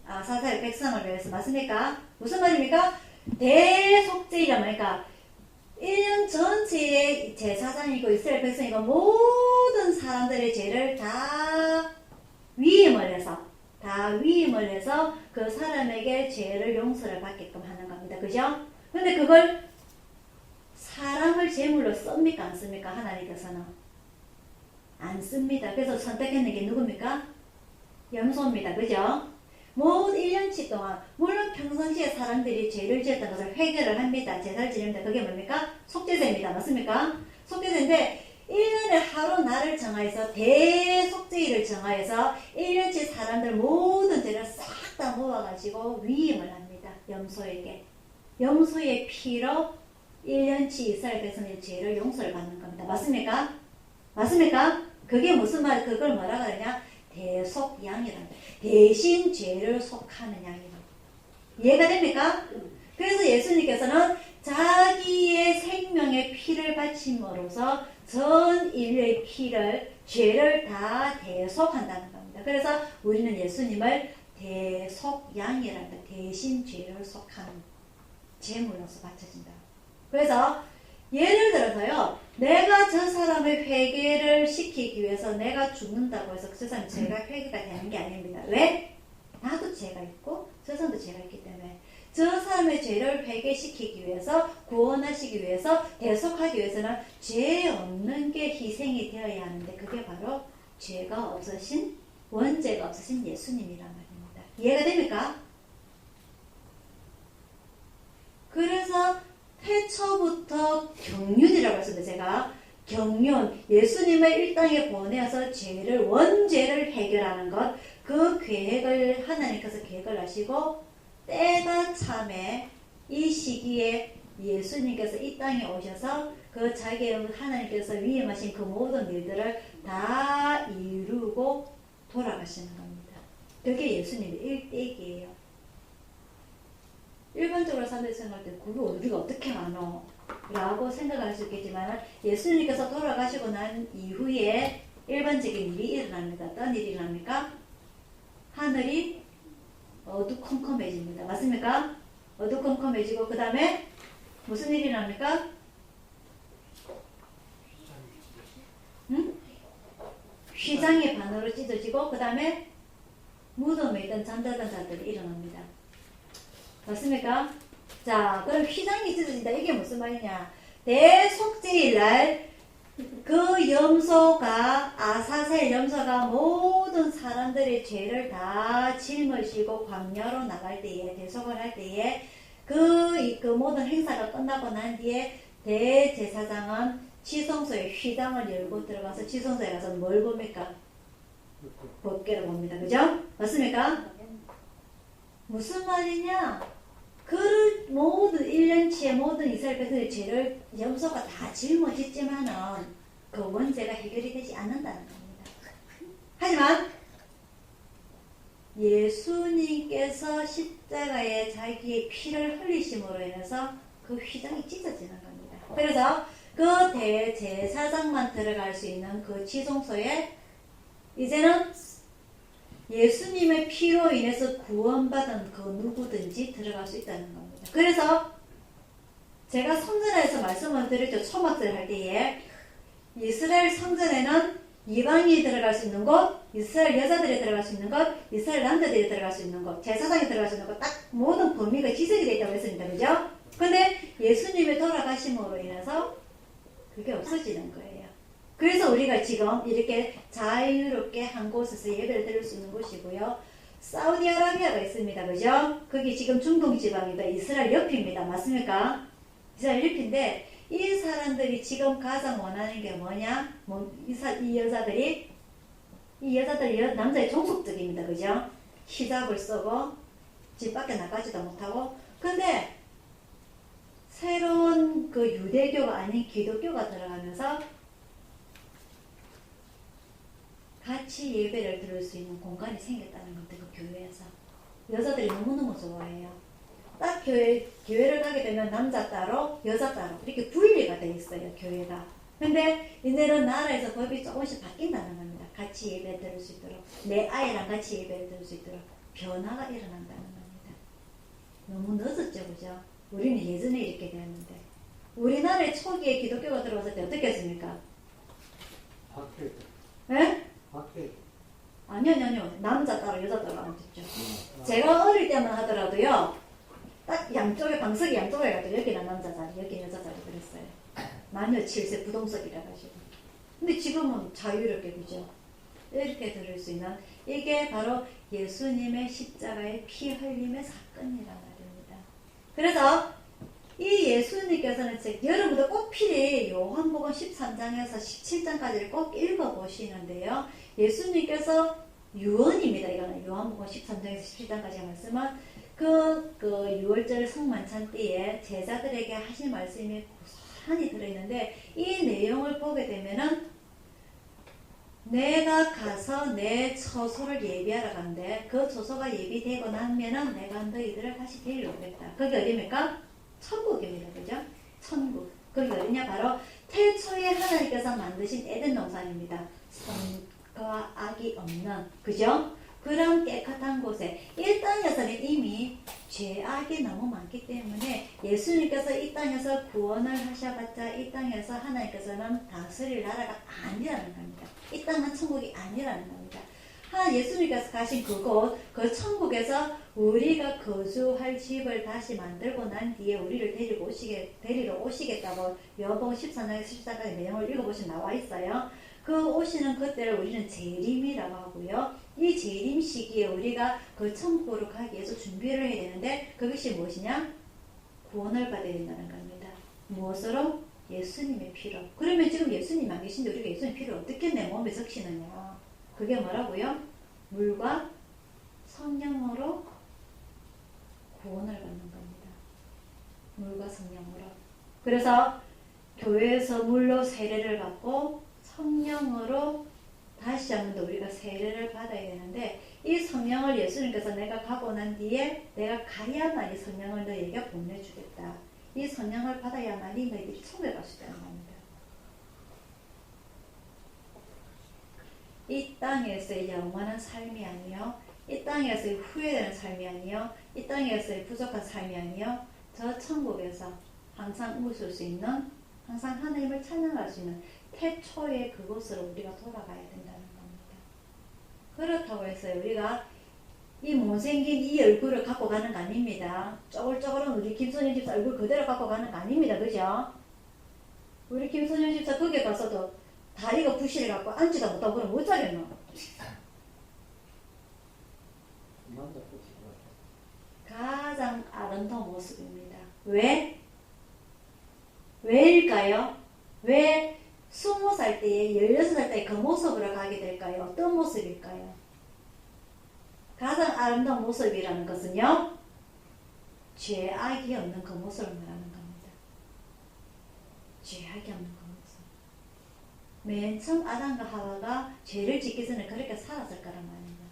Speaker 1: 사사의 백성을 위해서. 맞습니까? 무슨 말입니까? 대속죄이란 말이니까 1년 전체의 제사장이고 이스라엘 백성이고 모든 사람들의 죄를 다 위임을 해서 그 사람에게 죄를 용서를 받게끔 하는 겁니다. 그죠? 근데 그걸 사람을 제물로 씁니까? 안 씁니까? 하나님께서는 안 씁니다. 그래서 선택했는 게 누굽니까? 염소입니다. 그죠? 모든 1년치 동안 물론 평상시에 사람들이 죄를 지었던 것을 회개를 합니다. 제사를 지냅니다. 그게 뭡니까? 속죄제입니다. 맞습니까? 속죄제인데 1년에 하루 날을 정하여서 대속죄일을 정하여서 1년치 사람들 모든 죄를 싹 다 모아가지고 위임을 합니다. 염소에게. 염소의 피로 1년치 이스라엘 백성의 죄를 용서를 받는 겁니다. 맞습니까? 맞습니까? 그게 무슨 말, 그걸 뭐라 그러냐? 대속양이란다. 대신 죄를 속하는 양이다. 이해가 됩니까? 그래서 예수님께서는 자기의 생명의 피를 바침으로써 전 인류의 피를, 죄를 다 대속한다는 겁니다. 그래서 우리는 예수님을 대속양이란다. 대신 죄를 속하는 제물로서 바쳐진다. 그래서 예를 들어서요, 내가 저 사람의 회개를 시키기 위해서 내가 죽는다고 해서 저 사람 죄가 회개가 되는 게 아닙니다. 왜? 나도 죄가 있고 저 사람도 죄가 있기 때문에 저 사람의 죄를 회개시키기 위해서, 구원하시기 위해서, 대속하기 위해서는 죄 없는 게 희생이 되어야 하는데 그게 바로 죄가 없으신, 원죄가 없으신 예수님이란 말입니다. 이해가 됩니까? 그래서 태초부터 경륜이라고 했습니다. 제가 경륜, 예수님을 이 땅에 보내어서 죄를, 원죄를 해결하는 것, 그 계획을 하나님께서 계획을 하시고 때가 참에 이 시기에 예수님께서 이 땅에 오셔서 그 자기 하나님께서 위임하신 그 모든 일들을 다 이루고 돌아가시는 겁니다. 그게 예수님의 일대기예요. 일반적으로 사람들이 생각할 때 그걸 우리가 어떻게 아노? 라고 생각할 수 있겠지만 예수님께서 돌아가시고 난 이후에 일반적인 일이 일어납니다. 어떤 일이 일어납니까? 하늘이 어두컴컴해집니다. 맞습니까? 어두컴컴해지고 그 다음에 무슨 일이 일어납니까? 휘장이 반으로 찢어지고 그 다음에 무덤에 있던 잠자던 자들이 일어납니다. 맞습니까? 자, 그럼 휘장이 찢어진다. 이게 무슨 말이냐? 대속죄일 날 그 염소가, 아사셀 염소가 모든 사람들의 죄를 다 짊어지고 광야로 나갈 때에, 대속을 할 때에 그 모든 행사가 끝나고 난 뒤에 대제사장은 지성소에 휘장을 열고 들어가서 지성소에 가서 뭘 봅니까? 법궤를 봅니다. 그죠? 맞습니까? 무슨 말이냐? 그 모든 1년치의 모든 이스라엘 백성의 죄를 염소가 다 짊어졌지만은 그 원죄가 해결이 되지 않는다는 겁니다. 하지만 예수님께서 십자가에 자기의 피를 흘리심으로 인해서 그 휘장이 찢어지는 겁니다. 그래서 그 대제사장만 들어갈 수 있는 그 지성소에 이제는 예수님의 피로 인해서 구원받은 그 누구든지 들어갈 수 있다는 겁니다. 그래서 제가 성전에서 말씀을 드렸죠. 초막절 할 때에 이스라엘 성전에는 이방인이 들어갈 수 있는 곳, 이스라엘 여자들이 들어갈 수 있는 곳, 이스라엘 남자들이 들어갈 수 있는 곳, 제사장이 들어갈 수 있는 곳, 딱 모든 범위가 지정이 되어 있다고 했습니다. 그죠? 근데 예수님이 돌아가심으로 인해서 그게 없어지는 거예요. 그래서 우리가 지금 이렇게 자유롭게 한 곳에서 예배를 드릴 수 있는 곳이고요. 사우디아라비아가 있습니다. 그죠? 거기 지금 중동 지방이다. 이스라엘 옆입니다. 맞습니까? 이스라엘 옆인데 이 사람들이 지금 가장 원하는 게 뭐냐? 이 여자들이 남자의 종속적입니다. 그죠? 히잡을 쓰고 집 밖에 나가지도 못하고 근데 새로운 그 유대교가 아닌 기독교가 들어가면서 같이 예배를 드릴 수 있는 공간이 생겼다는 것들, 그 교회에서. 여자들이 너무너무 좋아해요. 딱 교회를 가게 되면 남자 따로, 여자 따로, 이렇게 분리가 되어 있어요, 교회가. 근데 이제는 나라에서 법이 조금씩 바뀐다는 겁니다. 같이 예배 드릴 수 있도록, 내 아이랑 같이 예배를 드릴 수 있도록 변화가 일어난다는 겁니다. 너무 늦었죠, 그죠? 우리는 예전에 이렇게 되었는데 우리나라에 초기에 기독교가 들어왔을 때 어떻게 했습니까?
Speaker 3: 밖에,
Speaker 1: 예?
Speaker 3: 밖에.
Speaker 1: 아니요. 남자 따로 여자 따로 앉았죠. 제가 어릴 때만 하더라도요. 딱 양쪽에 방석이 양쪽에 가도 여기는 남자 자리, 여기는 여자 자리 그랬어요. 마녀 7세 부동석이라 가지고. 근데 지금은 자유롭게 그죠? 이렇게 들을 수 있는 이게 바로 예수님의 십자가의 피 흘림의 사건이란 말입니다. 그래서 이 예수님께서는 여러분도 꼭 필히 요한복음 13장에서 17장까지를 꼭 읽어보시는데요. 예수님께서 유언입니다. 이거는 요한복음 13장에서 17장까지의 말씀은 그 6월절 성만찬 때에 제자들에게 하신 말씀이 고스란히 들어있는데 이 내용을 보게 되면은 내가 가서 내 처소를 예비하러 간대. 그 처소가 예비되고 나면은 내가 너희들을 다시 데리러 오겠다. 거기 어디입니까? 천국입니다. 그죠? 천국. 거기 어디냐? 바로 태초에 하나님께서 만드신 에덴 동산입니다. 선과 악이 없는, 그죠? 그런 깨끗한 곳에 이 땅에서는 이미 죄악이 너무 많기 때문에 예수님께서 이 땅에서 구원을 하셔봤자 이 땅에서 하나님께서는 다스릴 나라가 아니라는 겁니다. 이 땅은 천국이 아니라는 겁니다. 예수님께서 가신 그곳, 그 천국에서 우리가 거주할 집을 다시 만들고 난 뒤에 우리를 데리러 오시겠다고 요한복음 14장에서 14장의 내용을 읽어보시면 나와 있어요. 그 오시는 그때를 우리는 재림이라고 하고요. 이 재림 시기에 우리가 그 천국으로 가기 위해서 준비를 해야 되는데 그것이 무엇이냐? 구원을 받아야 된다는 겁니다. 무엇으로? 예수님의 피로. 그러면 지금 예수님 안 계신데 우리가 예수님 피를 어떻게 내 몸에 적시느냐? 그게 뭐라고요? 물과 성령으로 구원을 받는 겁니다. 물과 성령으로. 그래서 교회에서 물로 세례를 받고 성령으로 다시 한번 더 우리가 세례를 받아야 되는데 이 성령을 예수님께서 내가 가고 난 뒤에 내가 가야만 이 성령을 너희에게 보내주겠다. 이 성령을 받아야만이 너희들이 천국에 갈 수 있다는 겁니다. 이 땅에서의 영원한 삶이 아니요, 이 땅에서의 후회되는 삶이 아니요, 이 땅에서의 부족한 삶이 아니요, 저 천국에서 항상 웃을 수 있는, 항상 하나님을 찬양할 수 있는 태초의 그곳으로 우리가 돌아가야 된다는 겁니다. 그렇다고 해서 우리가 이 못생긴 이 얼굴을 갖고 가는 거 아닙니다. 쪼글쪼글한 우리 김선영 집사 얼굴 그대로 갖고 가는 거 아닙니다. 그죠? 우리 김선영 집사 거기 가서도 다리가 부실해갖고 앉지도 못하고 그럼 못 자겠노? 가장 아름다운 모습입니다. 왜? 왜일까요? 왜 20살 때에 16살 때 그 모습으로 가게 될까요? 어떤 모습일까요? 가장 아름다운 모습이라는 것은요, 죄악이 없는 그 모습을 말하는 겁니다. 죄악이 없는 그 모습. 맨 처음 아담과 하와가 죄를 짓기 전에 그렇게 살았을 거란 말입니다.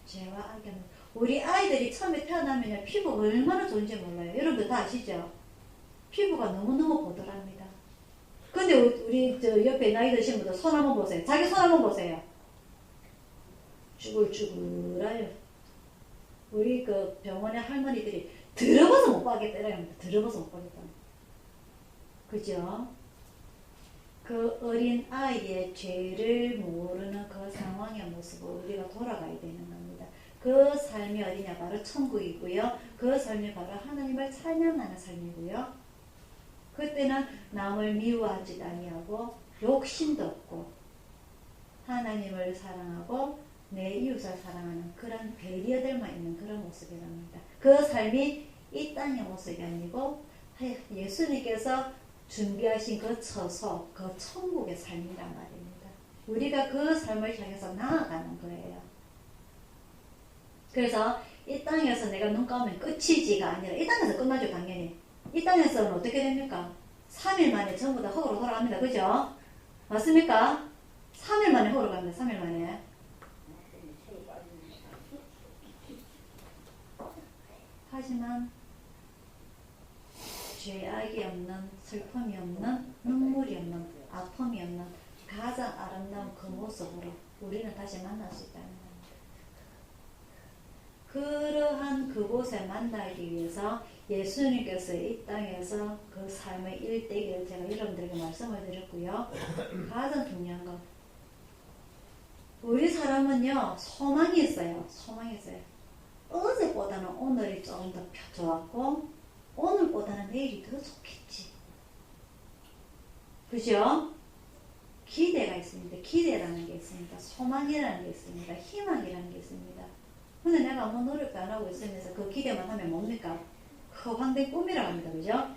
Speaker 1: 죄와 악이 없는. 우리 아이들이 처음에 태어나면 피부가 얼마나 좋은지 몰라요. 여러분들 다 아시죠? 피부가 너무너무 보들합니다. 근데 우리 저 옆에 나이 드신 분들 손 한번 보세요. 자기 손 한번 보세요. 쭈글쭈글해요. 우리 그 병원의 할머니들이 들어봐서 못 봐겠다라고 합니다. 들어봐서 못 봐겠다. 그죠? 그 어린 아이의 죄를 모르는 그 상황의 모습으로 우리가 돌아가야 되는 겁니다. 그 삶이 어디냐? 바로 천국이고요. 그 삶이 바로 하나님을 찬양하는 삶이고요. 그때는 남을 미워하지도 아니하고 욕심도 없고 하나님을 사랑하고 내 이웃을 사랑하는 그런 배리어들만 있는 그런 모습이랍니다. 그 삶이 이 땅의 모습이 아니고 예수님께서 준비하신 그 처소, 그 천국의 삶이란 말입니다. 우리가 그 삶을 향해서 나아가는 거예요. 그래서 이 땅에서 내가 눈 감으면 끝이지가 아니라 이 땅에서 끝나죠, 당연히. 이 땅에서는 어떻게 됩니까? 3일 만에 전부 다 흙으로 돌아갑니다. 그죠? 맞습니까? 3일 만에 흙으로 갑니다. 3일 만에. 하지만 죄악이 없는, 슬픔이 없는, 눈물이 없는, 아픔이 없는 가장 아름다운 그 모습으로 우리는 다시 만날 수 있다는 겁니다. 그러한 그곳에 만나기 위해서 예수님께서 이 땅에서 그 삶의 일대기를 제가 여러분들에게 말씀을 드렸고요. 가장 중요한 것, 우리 사람은요 소망이 있어요. 소망이 있어요. 어제보다는 오늘이 좀 더 좋았고 오늘보다는 내일이 더 좋겠지. 그죠? 기대가 있습니다. 기대라는 게 있습니다. 소망이라는 게 있습니다. 희망이라는 게 있습니다. 근데 내가 아무 노력도 안 하고 있으면서 그 기대만 하면 뭡니까? 허황된 꿈이라고 합니다. 그죠?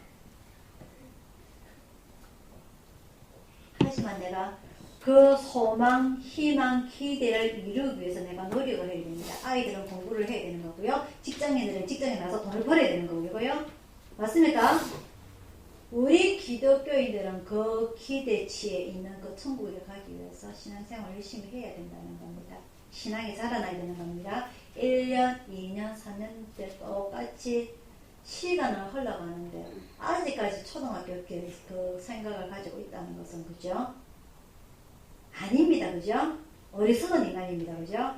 Speaker 1: 하지만 내가 그 소망, 희망, 기대를 이루기 위해서 내가 노력을 해야 됩니다. 아이들은 공부를 해야 되는 거고요. 직장인들은 직장에 나서 돈을 벌어야 되는 거고요. 맞습니까? 우리 기독교인들은 그 기대치에 있는 그 천국에 가기 위해서 신앙생활을 열심히 해야 된다는 겁니다. 신앙이 자라나야 되는 겁니다. 1년, 2년, 3년 때 똑같이 시간은 흘러가는데 아직까지 초등학교 그 생각을 가지고 있다는 것은 그죠? 아닙니다. 그죠? 어리석은 인간입니다. 그죠?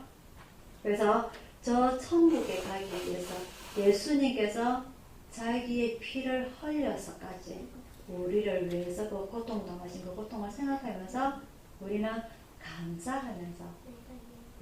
Speaker 1: 그래서 저 천국에 가기 위해서 예수님께서 자기의 피를 흘려서까지 우리를 위해서 그 고통당하신 그 고통을 생각하면서 우리는 감사하면서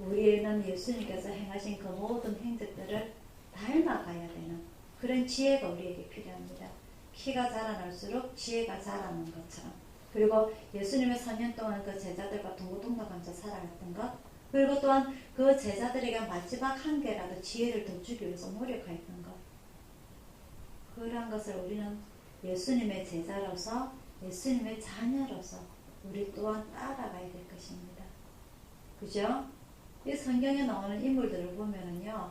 Speaker 1: 우리는 예수님께서 행하신 그 모든 행적들을 닮아가야 되는 그런 지혜가 우리에게 필요합니다. 키가 자라날수록 지혜가 자라는 것처럼, 그리고 예수님의 4년 동안 그 제자들과 동고동락하면서 살아갔던 것, 그리고 또한 그 제자들에게 마지막 한 개라도 지혜를 더 주기 위해서 노력했던 것, 그러한 것을 우리는 예수님의 제자로서 예수님의 자녀로서 우리 또한 따라가야 될 것입니다. 그죠? 이 성경에 나오는 인물들을 보면은요,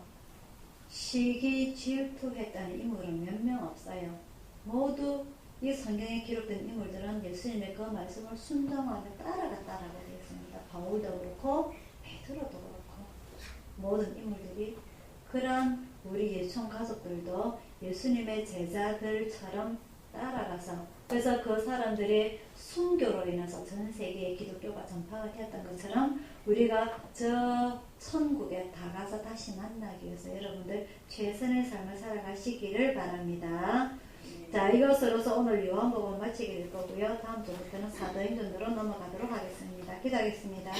Speaker 1: 시기 질투했다는 인물은 몇 명 없어요. 모두 이 성경에 기록된 인물들은 예수님의 그 말씀을 순종하며 따라가게 되어 있습니다. 바울도 그렇고 베드로도 그렇고 모든 인물들이, 그러한 우리 예총 가족들도 예수님의 제자들처럼 따라가서, 그래서 그 사람들의 순교로 인해서 전 세계에 기독교가 전파가 되었던 것처럼 우리가 저 천국에 다 가서 다시 만나기 위해서 여러분들 최선의 삶을 살아가시기를 바랍니다. 자, 이것으로서 오늘 요한복음 마치게 될 거고요. 다음 주부터는 사도행전으로 넘어가도록 하겠습니다. 기도하겠습니다.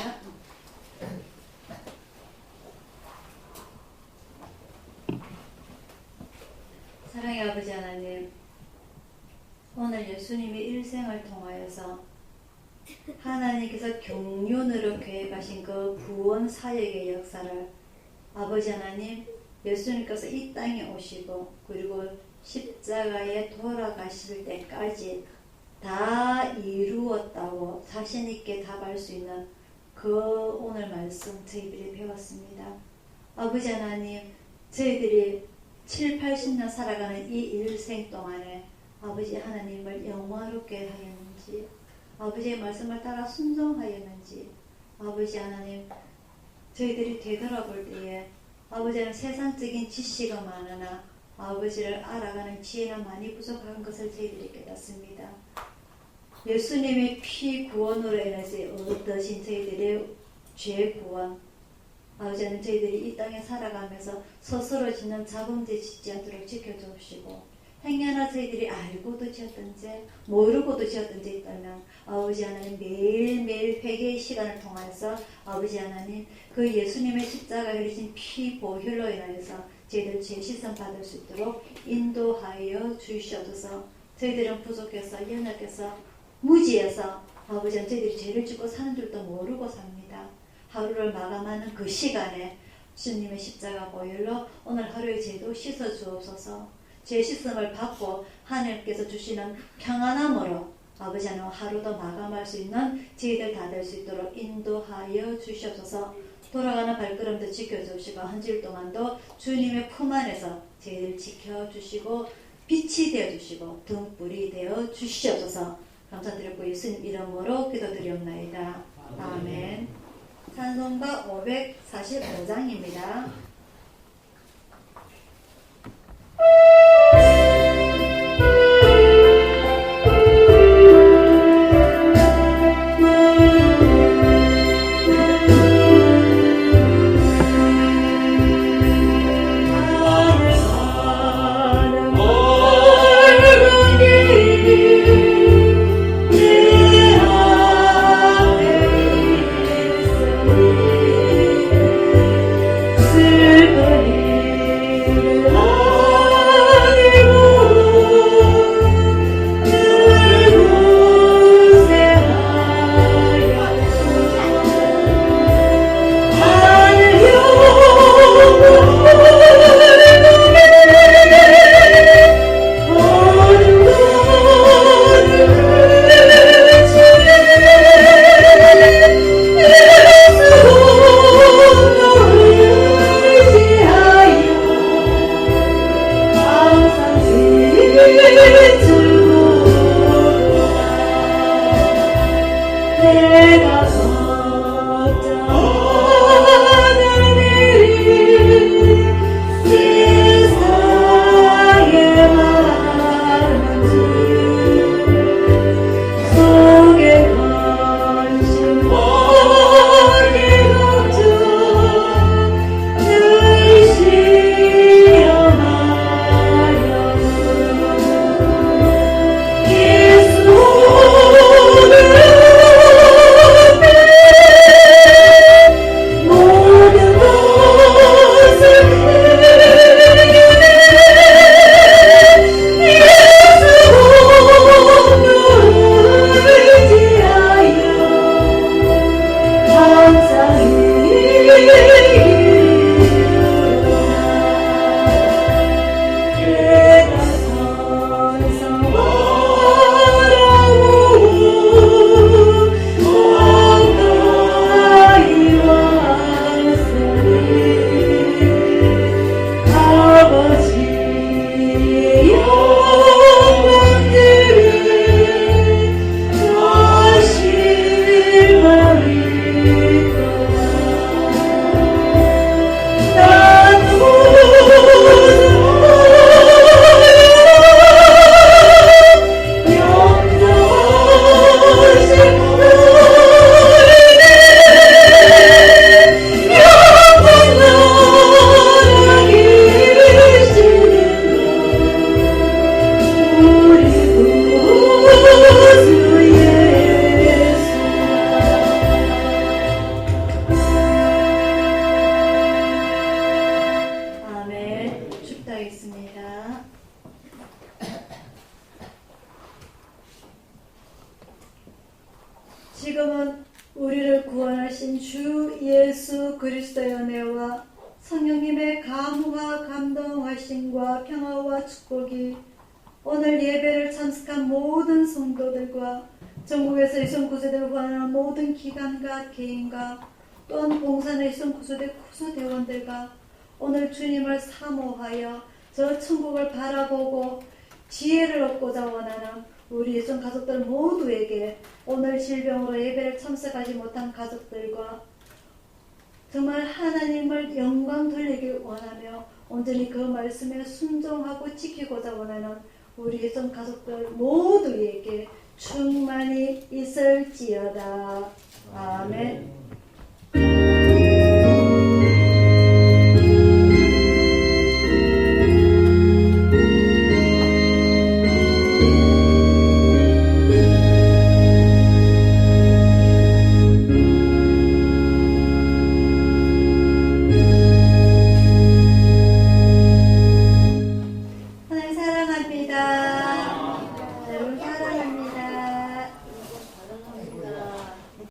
Speaker 1: 사랑의 아버지 하나님, 오늘 예수님의 일생을 통하여서 하나님께서 경륜으로 계획하신 그 구원 사역의 역사를 아버지 하나님, 예수님께서 이 땅에 오시고 그리고 십자가에 돌아가실 때까지 다 이루었다고 자신 있게 답할 수 있는 그 오늘 말씀 저희들이 배웠습니다. 아버지 하나님, 저희들이 7, 80년 살아가는 이 일생 동안에 아버지 하나님을 영화롭게 하였는지, 아버지의 말씀을 따라 순종하였는지, 아버지 하나님, 저희들이 되돌아볼 때에 아버지는 세상적인 지식이 많으나 아버지를 알아가는 지혜가 많이 부족한 것을 저희들이 깨닫습니다. 예수님의 피 구원으로 인해서 얻으신 저희들의 죄 구원, 아버지는 저희들이 이 땅에 살아가면서 스스로 짓는 자범죄 짓지 않도록 지켜주시고, 행여나 저희들이 알고도 지었든지 모르고도 지었든지 있다면 아버지 하나님 매일매일 회개의 시간을 통해서 아버지 하나님 그 예수님의 십자가에 흘리신 피 보혈로 인하여서 저희들 죄 씻음 받을 수 있도록 인도하여 주시옵소서. 저희들은 부족해서 연약해서 무지해서 아버지는 저희들이 죄를 짓고 사는 줄도 모르고 삽니다. 하루를 마감하는 그 시간에 주님의 십자가 보혈로 오늘 하루의 죄도 씻어 주옵소서. 죄 씻음을 받고 하나님께서 주시는 평안함으로 아버지 하나님 하루도 마감할 수 있는 저희들 다 될 수 있도록 인도하여 주시옵소서. 돌아가는 발걸음도 지켜주시고 한 주일 동안도 주님의 품 안에서 저희들 지켜주시고 빛이 되어주시고 등불이 되어주시옵소서. 감사드리고 예수님 이름으로 기도드리옵나이다. 아멘. 찬송가 545장입니다.
Speaker 4: 오
Speaker 1: 은혜와 성령님의 감화 감동하심과 평화와 축복이 오늘 예배를 참석한 모든 성도들과 전국에서 이송 구조대를 후원하는 모든 기관과 개인과 또한 봉사나 이송 구조대 구조대원들과 오늘 주님을 사모하여 저 천국을 바라보고 지혜를 얻고자 원하는 우리 이송 가족들 모두에게 오늘 질병으로 예배를 참석하지 못한 가족들과 정말 하나님을 영광 돌리길 원하며 온전히 그 말씀에 순종하고 지키고자 원하는 우리 전 가족들 모두에게 충만히 있을지어다. 아멘.